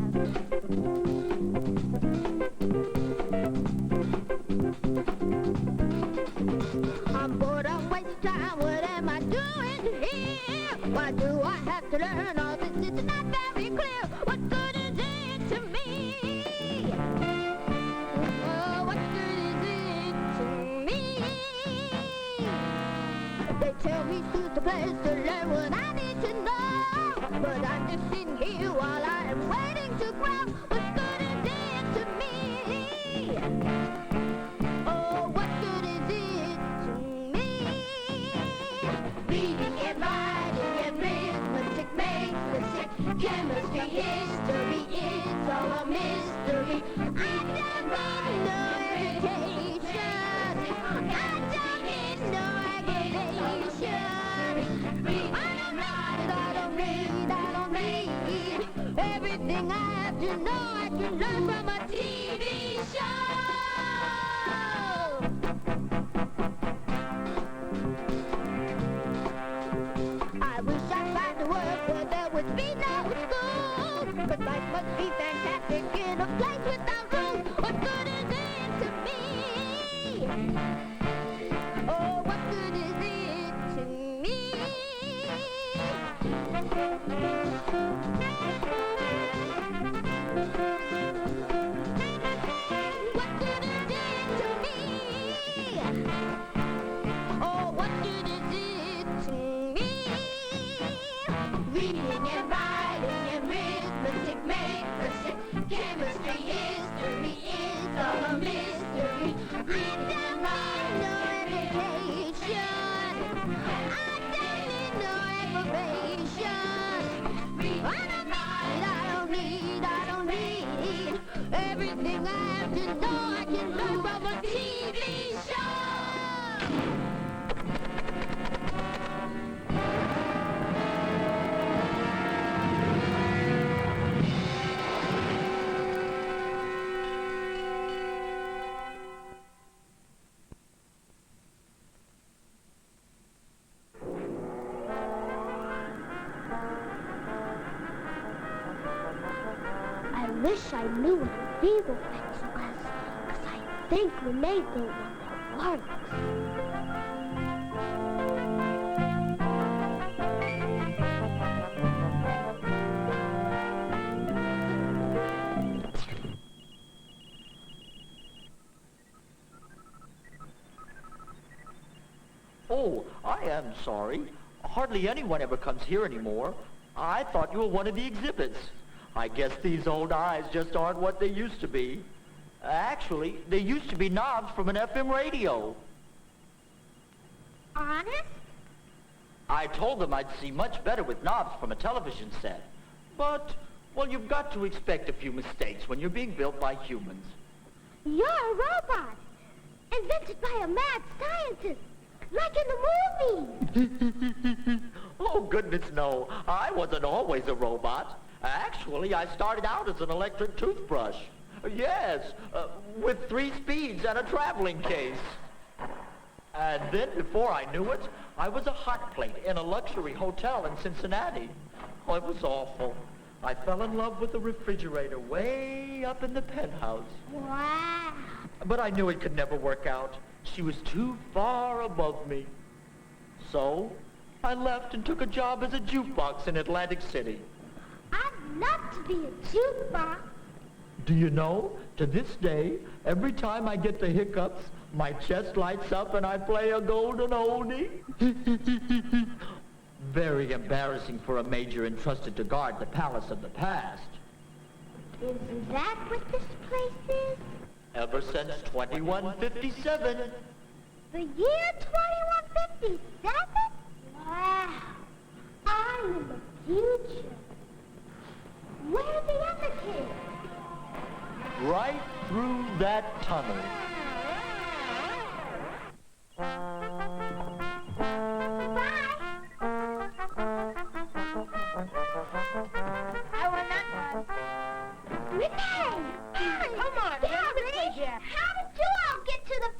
I'm bored, I'm wasting time. What am I doing here? Why do I have to learn all this? It's not very clear. What good is it to me? Oh, what good is it to me? They tell me school's the place to learn what I need to know. But I'm just sitting here while I am waiting to grow. What good is it to me? Oh, what good is it to me? Reading and writing and arithmetic makes us sick. Chemistry, history, it's all a mystery. I don't need no education. I don't need no aggravation. I don't need everything I have to know. I can learn from a TV show. I wish I'd find a world where there would be no school. But life must be fantastic in a place without rules. What good is it to me? Oh, what good is it to me? What good is it to me? Oh, what good is it to me? Reading and writing and arithmetic make us sick. Chemistry, history is all a mystery. I don't need no education. I don't need no aggravation. I don't need everything I have to know. I can learn from a TV show. wish I knew what a fever pencil was, 'cause I think we made the one that works. Oh, I am sorry. Hardly anyone ever comes here anymore. I thought you were one of the exhibits. I guess these old eyes just aren't what they used to be. Actually, they used to be knobs from an FM radio. Honest? I told them I'd see much better with knobs from a television set. But, well, you've got to expect a few mistakes when you're being built by humans. You're a robot, invented by a mad scientist, like in the movies. Oh, goodness, no. I wasn't always a robot. Actually, I started out as an electric toothbrush. Yes, with 3 speeds and a traveling case. And then, before I knew it, I was a hot plate in a luxury hotel in Cincinnati. Oh, it was awful. I fell in love with the refrigerator way up in the penthouse. Wow. But I knew it could never work out. She was too far above me. So, I left and took a job as a jukebox in Atlantic City. I'd love to be a jukebox. Do you know, to this day, every time I get the hiccups, my chest lights up and I play a golden oldie. Very embarrassing for a major entrusted to guard the palace of the past. Isn't that what this place is? Ever since 2157. The year 2157? Wow. I'm in the future. Where are the other kids? Right through that tunnel.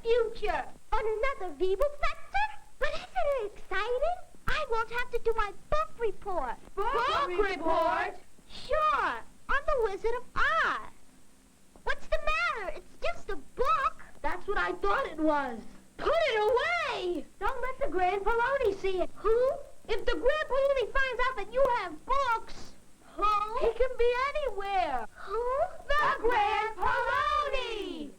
Future. On another Vivo Factor? But isn't it exciting? I won't have to do my book report. Book report? Sure, on The Wizard of Oz. What's the matter? It's just a book. That's what I thought it was. Put it away! Don't let the Grand Poloni see it. Who? If the Grand Poloni finds out that you have books, Who? he can be anywhere. Who? The Grand Poloni!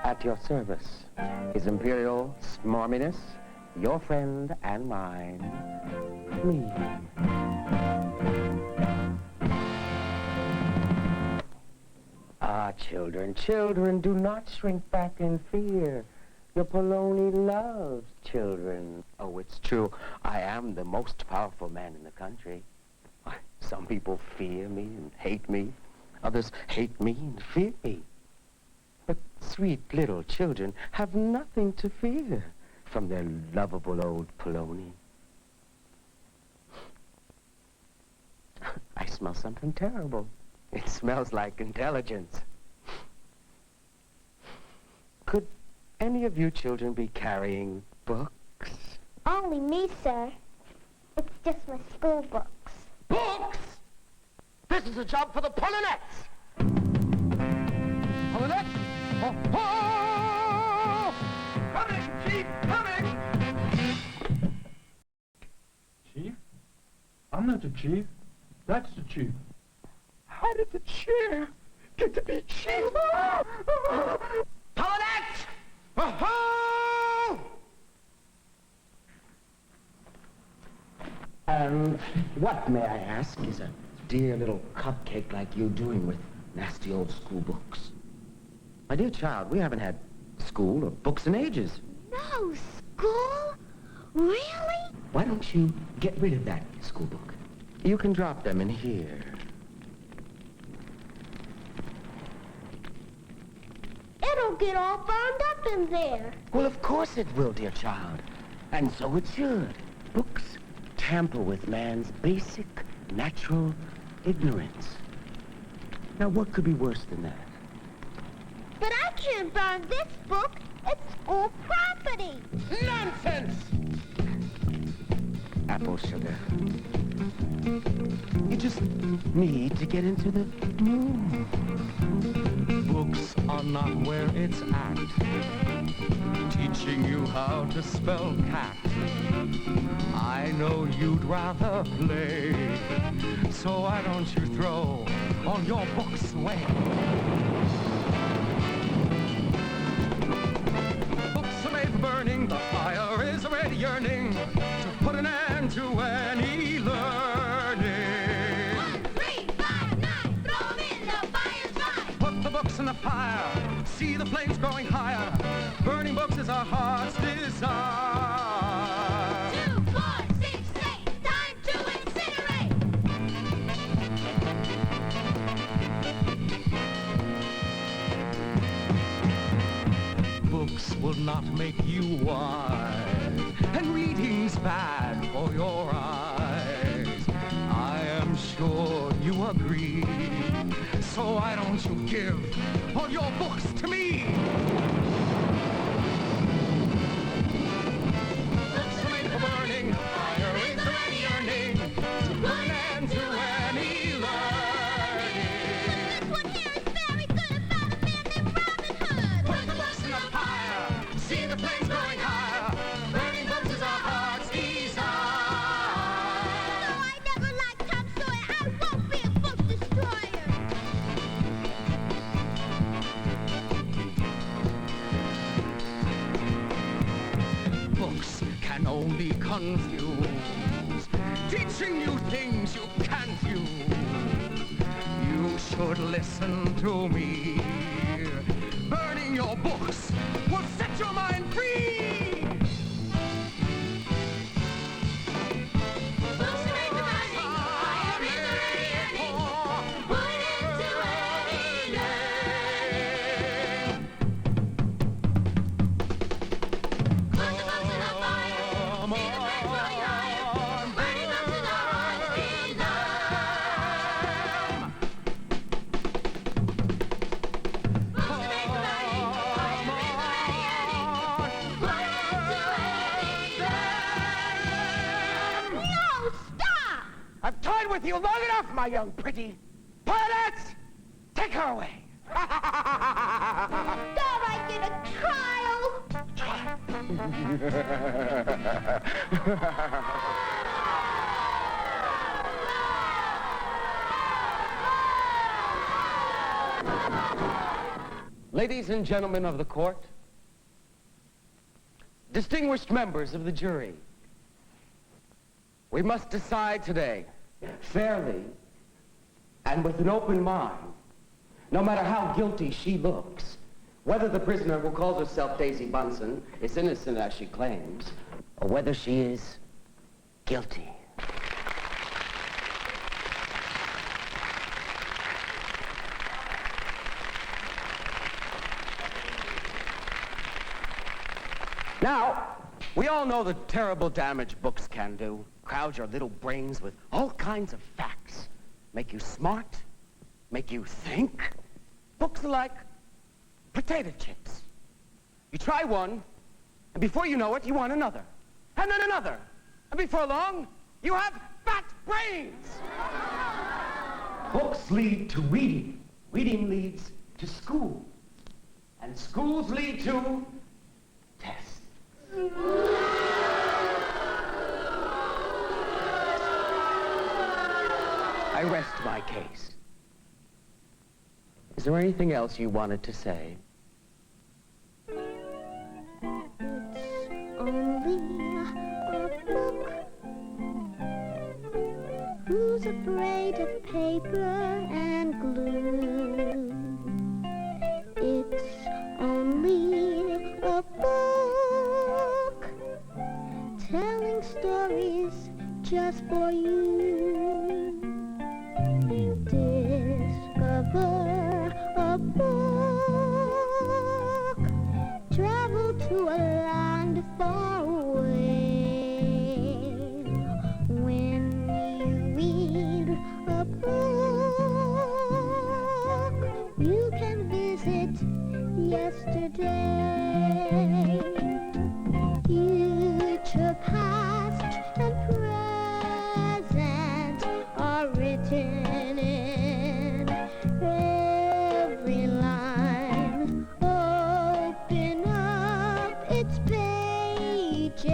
At your service, His Imperial Smarminess, your friend and mine, me. Ah, children, children, do not shrink back in fear. Your Poloni loves children. Oh, it's true, I am the most powerful man in the country. Why, some people fear me and hate me. Others hate me and fear me. But sweet little children have nothing to fear from their lovable old Poloni. I smell something terrible. It smells like intelligence. Could any of you children be carrying books? Only me, sir. It's just my school books. Books? This is a job for the Polonettes! Polonettes? Oh, oh! Coming, Chief, coming! Chief? I'm not the chief. That's the chief. How did the chair get to be chief? Polonettes! Oh-ho! And what, may I ask, is a dear little cupcake like you doing with nasty old school books? My dear child, we haven't had school or books in ages. No school? Really? Why don't you get rid of that school book? You can drop them in here. It'll get all burned up in there. Well, of course it will, dear child. And so it should. Books tamper with man's basic, natural ignorance. Now, what could be worse than that? But I can't burn this book. It's school property. Nonsense! Apple sugar. You just need to get into the mood. Books are not where it's at, teaching you how to spell cat. I know you'd rather play, so why don't you throw all your books away? Books are made for burning, the fire is already yearning to put an end to any learning. 1, 3, 5, 9, throw 'em in the fire's right. Put the books in the fire, see the flames growing higher. Burning books is our heart's desire. 2, 4, 6, 8, time to incinerate. Books will not make you wise, and reading's bad for your eyes. I am sure you agree, so why don't you give all your books to me? Books are made for burning, fire is already yearning to put an end to any learning. This one here is very good about a man named Robin Hood. Put the books in the fire, see the flames growing higher. Burning books is our heart's desire. Though I never liked Tom Sawyer, I won't be a book destroyer. Books can only confuse, teaching you things you can't use. You should listen to me. Burning your books will set your mind free. Books are made for burning, fire is already yearning. Put it into any learning. Put the books in the fire, see the flames growing higher. Burning books is our heart's desire. Books are made for burning, fire is already yearning. Put it into any learning. No, stop! I've toyed with you long enough, my young pretty. Pilots, take her away. Thought I'd get a trial. Ladies and gentlemen of the court, distinguished members of the jury, we must decide today, fairly and with an open mind, no matter how guilty she looks, whether the prisoner who calls herself Daisy Bunsen is innocent as she claims, or whether she is guilty. Now, we all know the terrible damage books can do. Crowd your little brains with all kinds of facts. Make you smart, make you think. Books are like potato chips. You try one, and before you know it, you want another. And then another. And before long, you have fat brains. Books lead to reading. Reading leads to school. And schools lead to tests. I rest my case. Is there anything else you wanted to say? Only a book. Who's afraid of paper and glue? It's only a book telling stories just for you. Discover a book. Travel to a land far away. When you read a book, you can visit yesterday. Future, past, and present. written in every line. Open up its pages,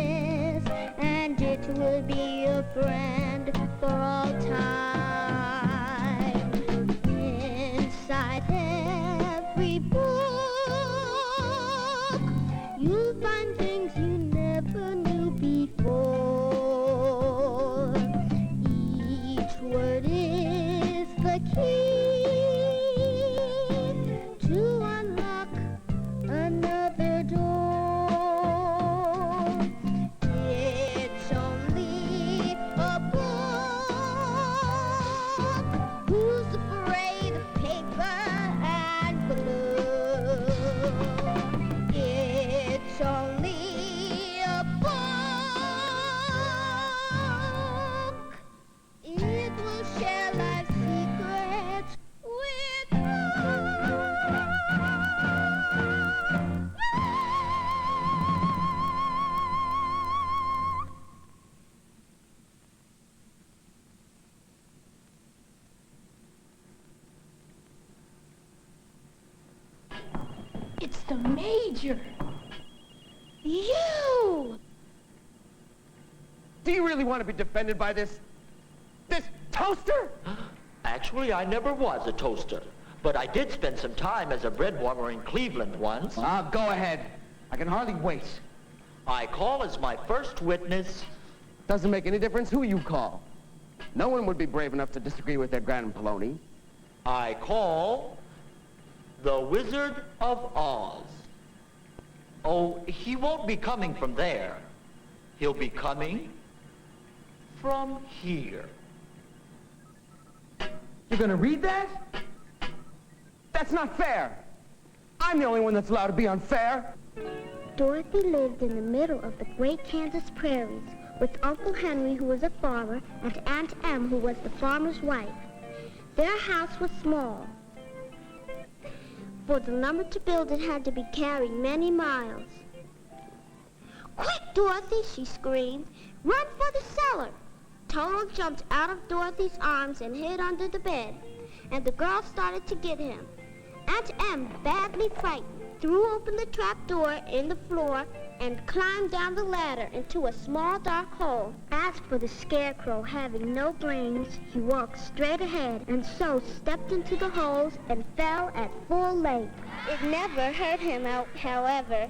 and it will be your friend for all time. Inside every book, you'll find things you never knew before. Each word is the key to unlock another door. It's only a book. Who's afraid of paper and glue? It's only a book. It will share life's secrets with you. It's the Major. You! Do you really want to be defended by this toaster? Actually, I never was a toaster. But I did spend some time as a bread warmer in Cleveland once. Go ahead. I can hardly wait. I call as my first witness. Doesn't make any difference who you call. No one would be brave enough to disagree with their Grand Poloni. I call the Wizard of Oz. Oh, he won't be coming from there. He'll be coming from here. You're gonna read that? That's not fair. I'm the only one that's allowed to be unfair. Dorothy lived in the middle of the great Kansas prairies with Uncle Henry, who was a farmer, and Aunt Em, who was the farmer's wife. Their house was small. For the lumber to build it had to be carried many miles. Quick, Dorothy, she screamed. Run for the cellar. Toto jumped out of Dorothy's arms and hid under the bed, and the girls started to get him. Aunt Em, badly frightened, threw open the trap door in the floor and climbed down the ladder into a small dark hole. As for the Scarecrow, having no brains, he walked straight ahead and so stepped into the holes and fell at full length. It never hurt him, however,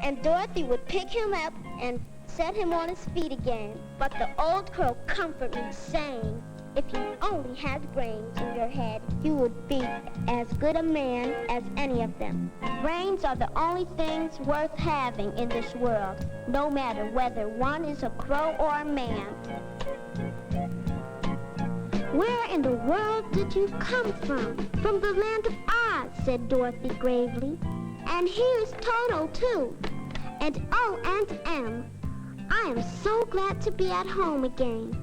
and Dorothy would pick him up and set him on his feet again. But the old crow comforted me, saying, if you only had brains in your head, you would be as good a man as any of them. Brains are the only things worth having in this world, no matter whether one is a crow or a man. Where in the world did you come from? From the land of Oz, said Dorothy gravely. And here's Toto, too. And oh, Aunt Em, I am so glad to be at home again.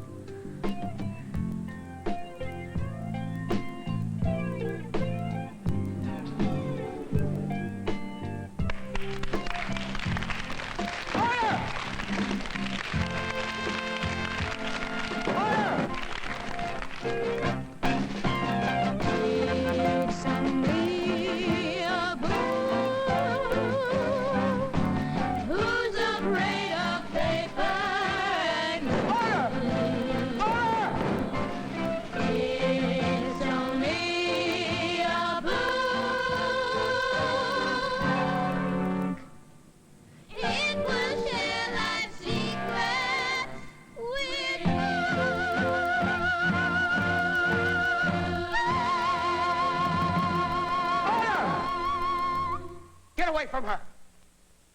Get away from her!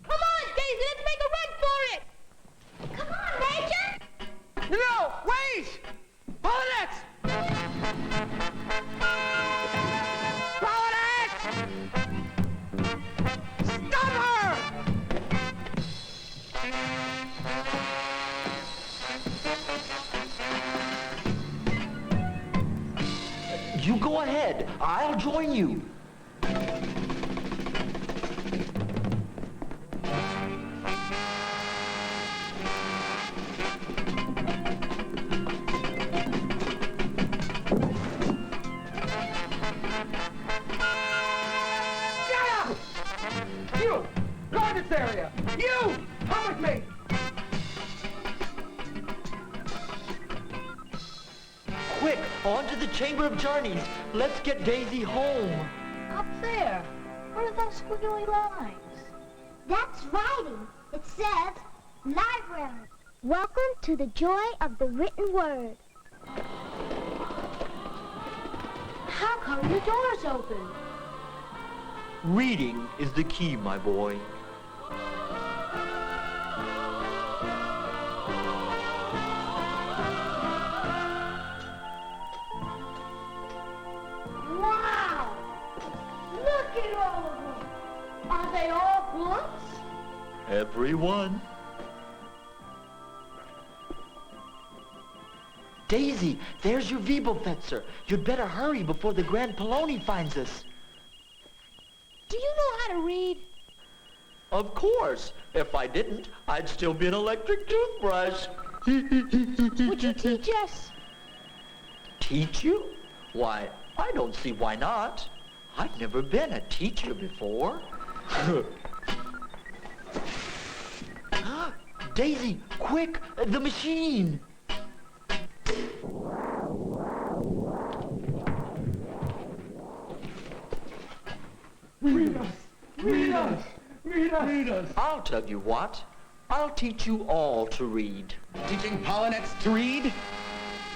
Come on, Daisy, let's make a run for it! Come on, Major! No, wait! Paulette! Paulette! Stop her! You go ahead. I'll join you. this area. You! Come with me! Quick, on to the Chamber of Journeys. Let's get Daisy home. Up there. What are those squiggly lines? That's writing. It says library. Welcome to the joy of the written word. How come the door's open? Reading is the key, my boy. Wow! Look at all of them. Are they all books? Everyone. Daisy, there's your Wiebelfetzer. You'd better hurry before the Grand Poloni finds us. Do you know how to read? Of course. If I didn't, I'd still be an electric toothbrush. Would you teach us? Teach you? Why, I don't see why not. I've never been a teacher before. Daisy, quick, the machine. Read us! Read us! Read us! Read us! I'll tell you what. I'll teach you all to read. Teaching Polonets to read?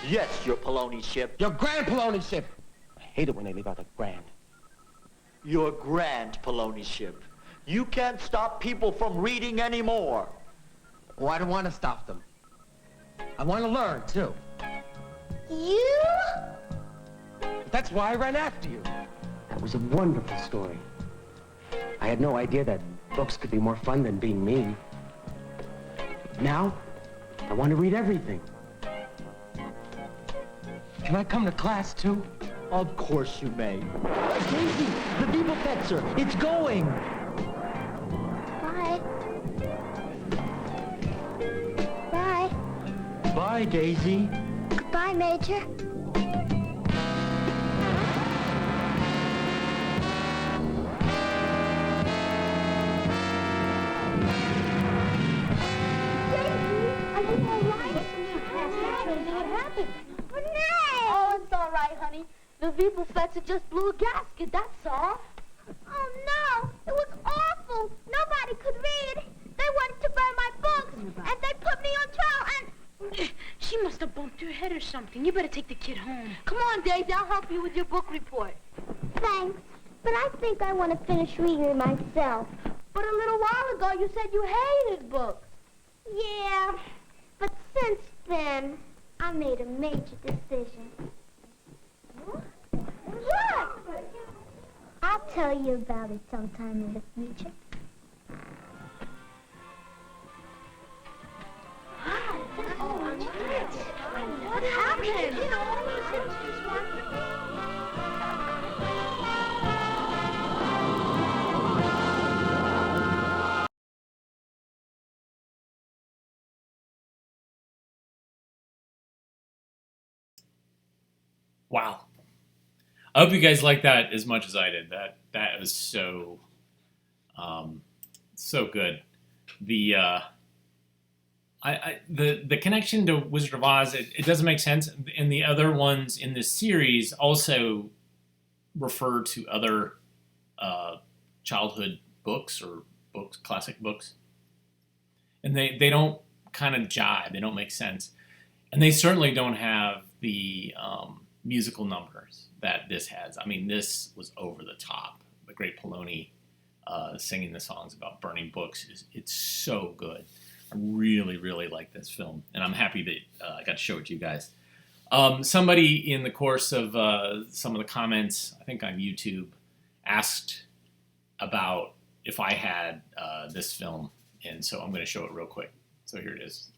Yes, your Poloni ship. Your Grand Poloni ship! I hate it when they leave out the grand. Your Grand Poloni ship. You can't stop people from reading anymore. Oh, I don't want to stop them. I want to learn, too. You? That's why I ran after you. That was a wonderful story. I had no idea that books could be more fun than being mean. Now, I want to read everything. Can I come to class, too? Of course you may. Daisy, the Wiebelfetzer, it's going. Bye. Bye. Bye, Daisy. Goodbye, Major. Oh, it's all right, honey. The Wiebelfetzer just blew a gasket, that's all. Oh, no. It was awful. Nobody could read. They wanted to burn my books, and they put me on trial, and... She must have bumped her head or something. You better take the kid home. Come on, Daisy. I'll help you with your book report. Thanks. But I think I want to finish reading it myself. But a little while ago, you said you hated books. Yeah, but since then, I made a major decision. What? I'll tell you about it sometime in the future. What happened? Wow. I hope you guys like that as much as I did. That was so so good. The the connection to Wizard of Oz, it doesn't make sense. And the other ones in this series also refer to other childhood books or books, classic books. And they don't kind of jive. They don't make sense. And they certainly don't have the musical numbers that this has. I mean, this was over the top. The Great Poloni singing the songs about burning books, it's so good. I really, really like this film, and I'm happy that I got to show it to you guys. Somebody in the course of some of the comments, I think on YouTube, asked about if I had this film, and so I'm going to show it real quick. So here it is.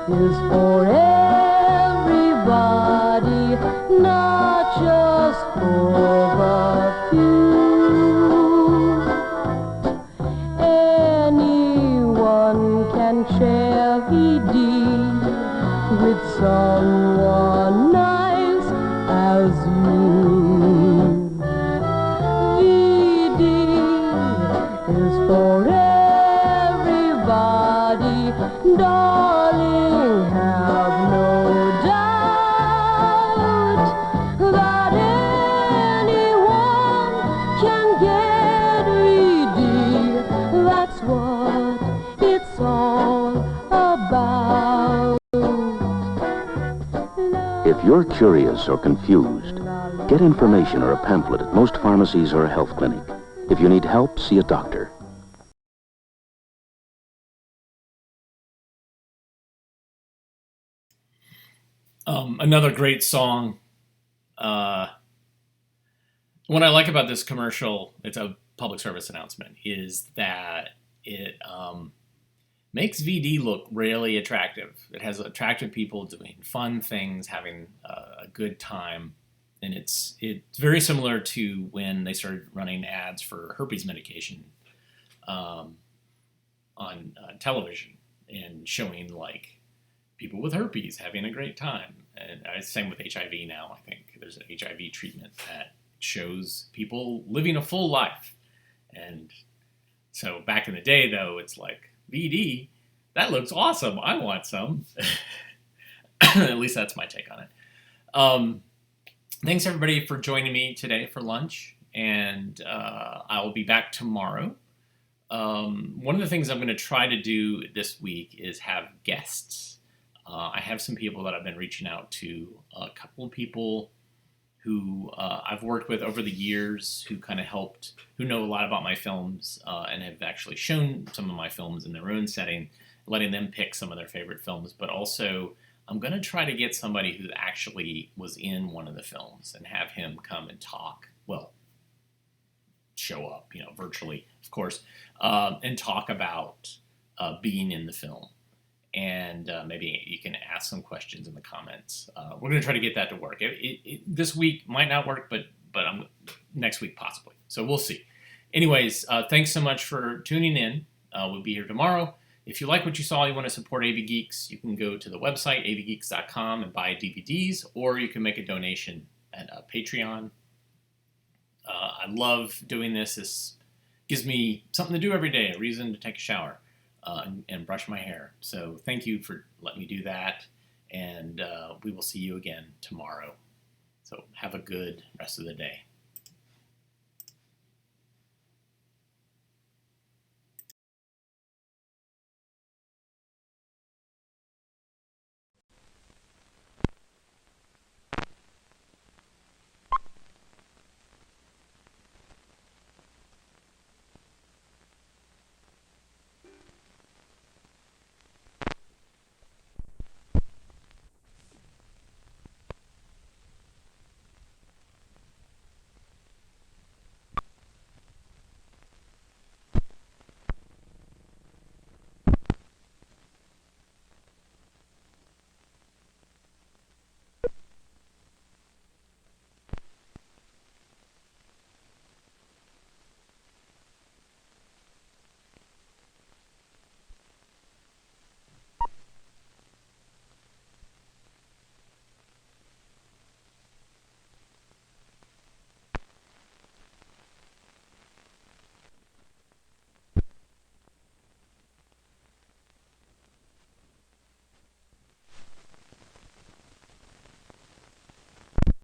Is for everybody, not just for a few. Anyone can share VD with someone nice as you. body, darling, have no doubt that anyone can get ready. That's what it's all about. If you're curious or confused, get information or a pamphlet at most pharmacies or a health clinic. If you need help, see a doctor. Another great song. What I like about this commercial, it's a public service announcement, is that it makes VD look really attractive. It has attractive people doing fun things, having a good time. And it's very similar to when they started running ads for herpes medication on television and showing like people with herpes having a great time. And same with HIV now. I think there's an HIV treatment that shows people living a full life. And so back in the day, though, it's like, VD, that looks awesome. I want some. At least that's my take on it. Thanks, everybody, for joining me today for lunch. And I will be back tomorrow. One of the things I'm going to try to do this week is have guests. I have some people that I've been reaching out to, a couple of people who I've worked with over the years who kind of helped, who know a lot about my films and have actually shown some of my films in their own setting, letting them pick some of their favorite films. But also, I'm going to try to get somebody who actually was in one of the films and have him come and talk. Well, show up, virtually, of course, and talk about being in the film. And maybe you can ask some questions in the comments. We're going to try to get that to work. This week might not work, but next week possibly. So we'll see. Anyways, thanks so much for tuning in. We'll be here tomorrow. If you like what you saw, you want to support AV Geeks, you can go to the website, avgeeks.com, and buy DVDs, or you can make a donation at Patreon. I love doing this. This gives me something to do every day, a reason to take a shower. And brush my hair. So thank you for letting me do that. And we will see you again tomorrow. So have a good rest of the day.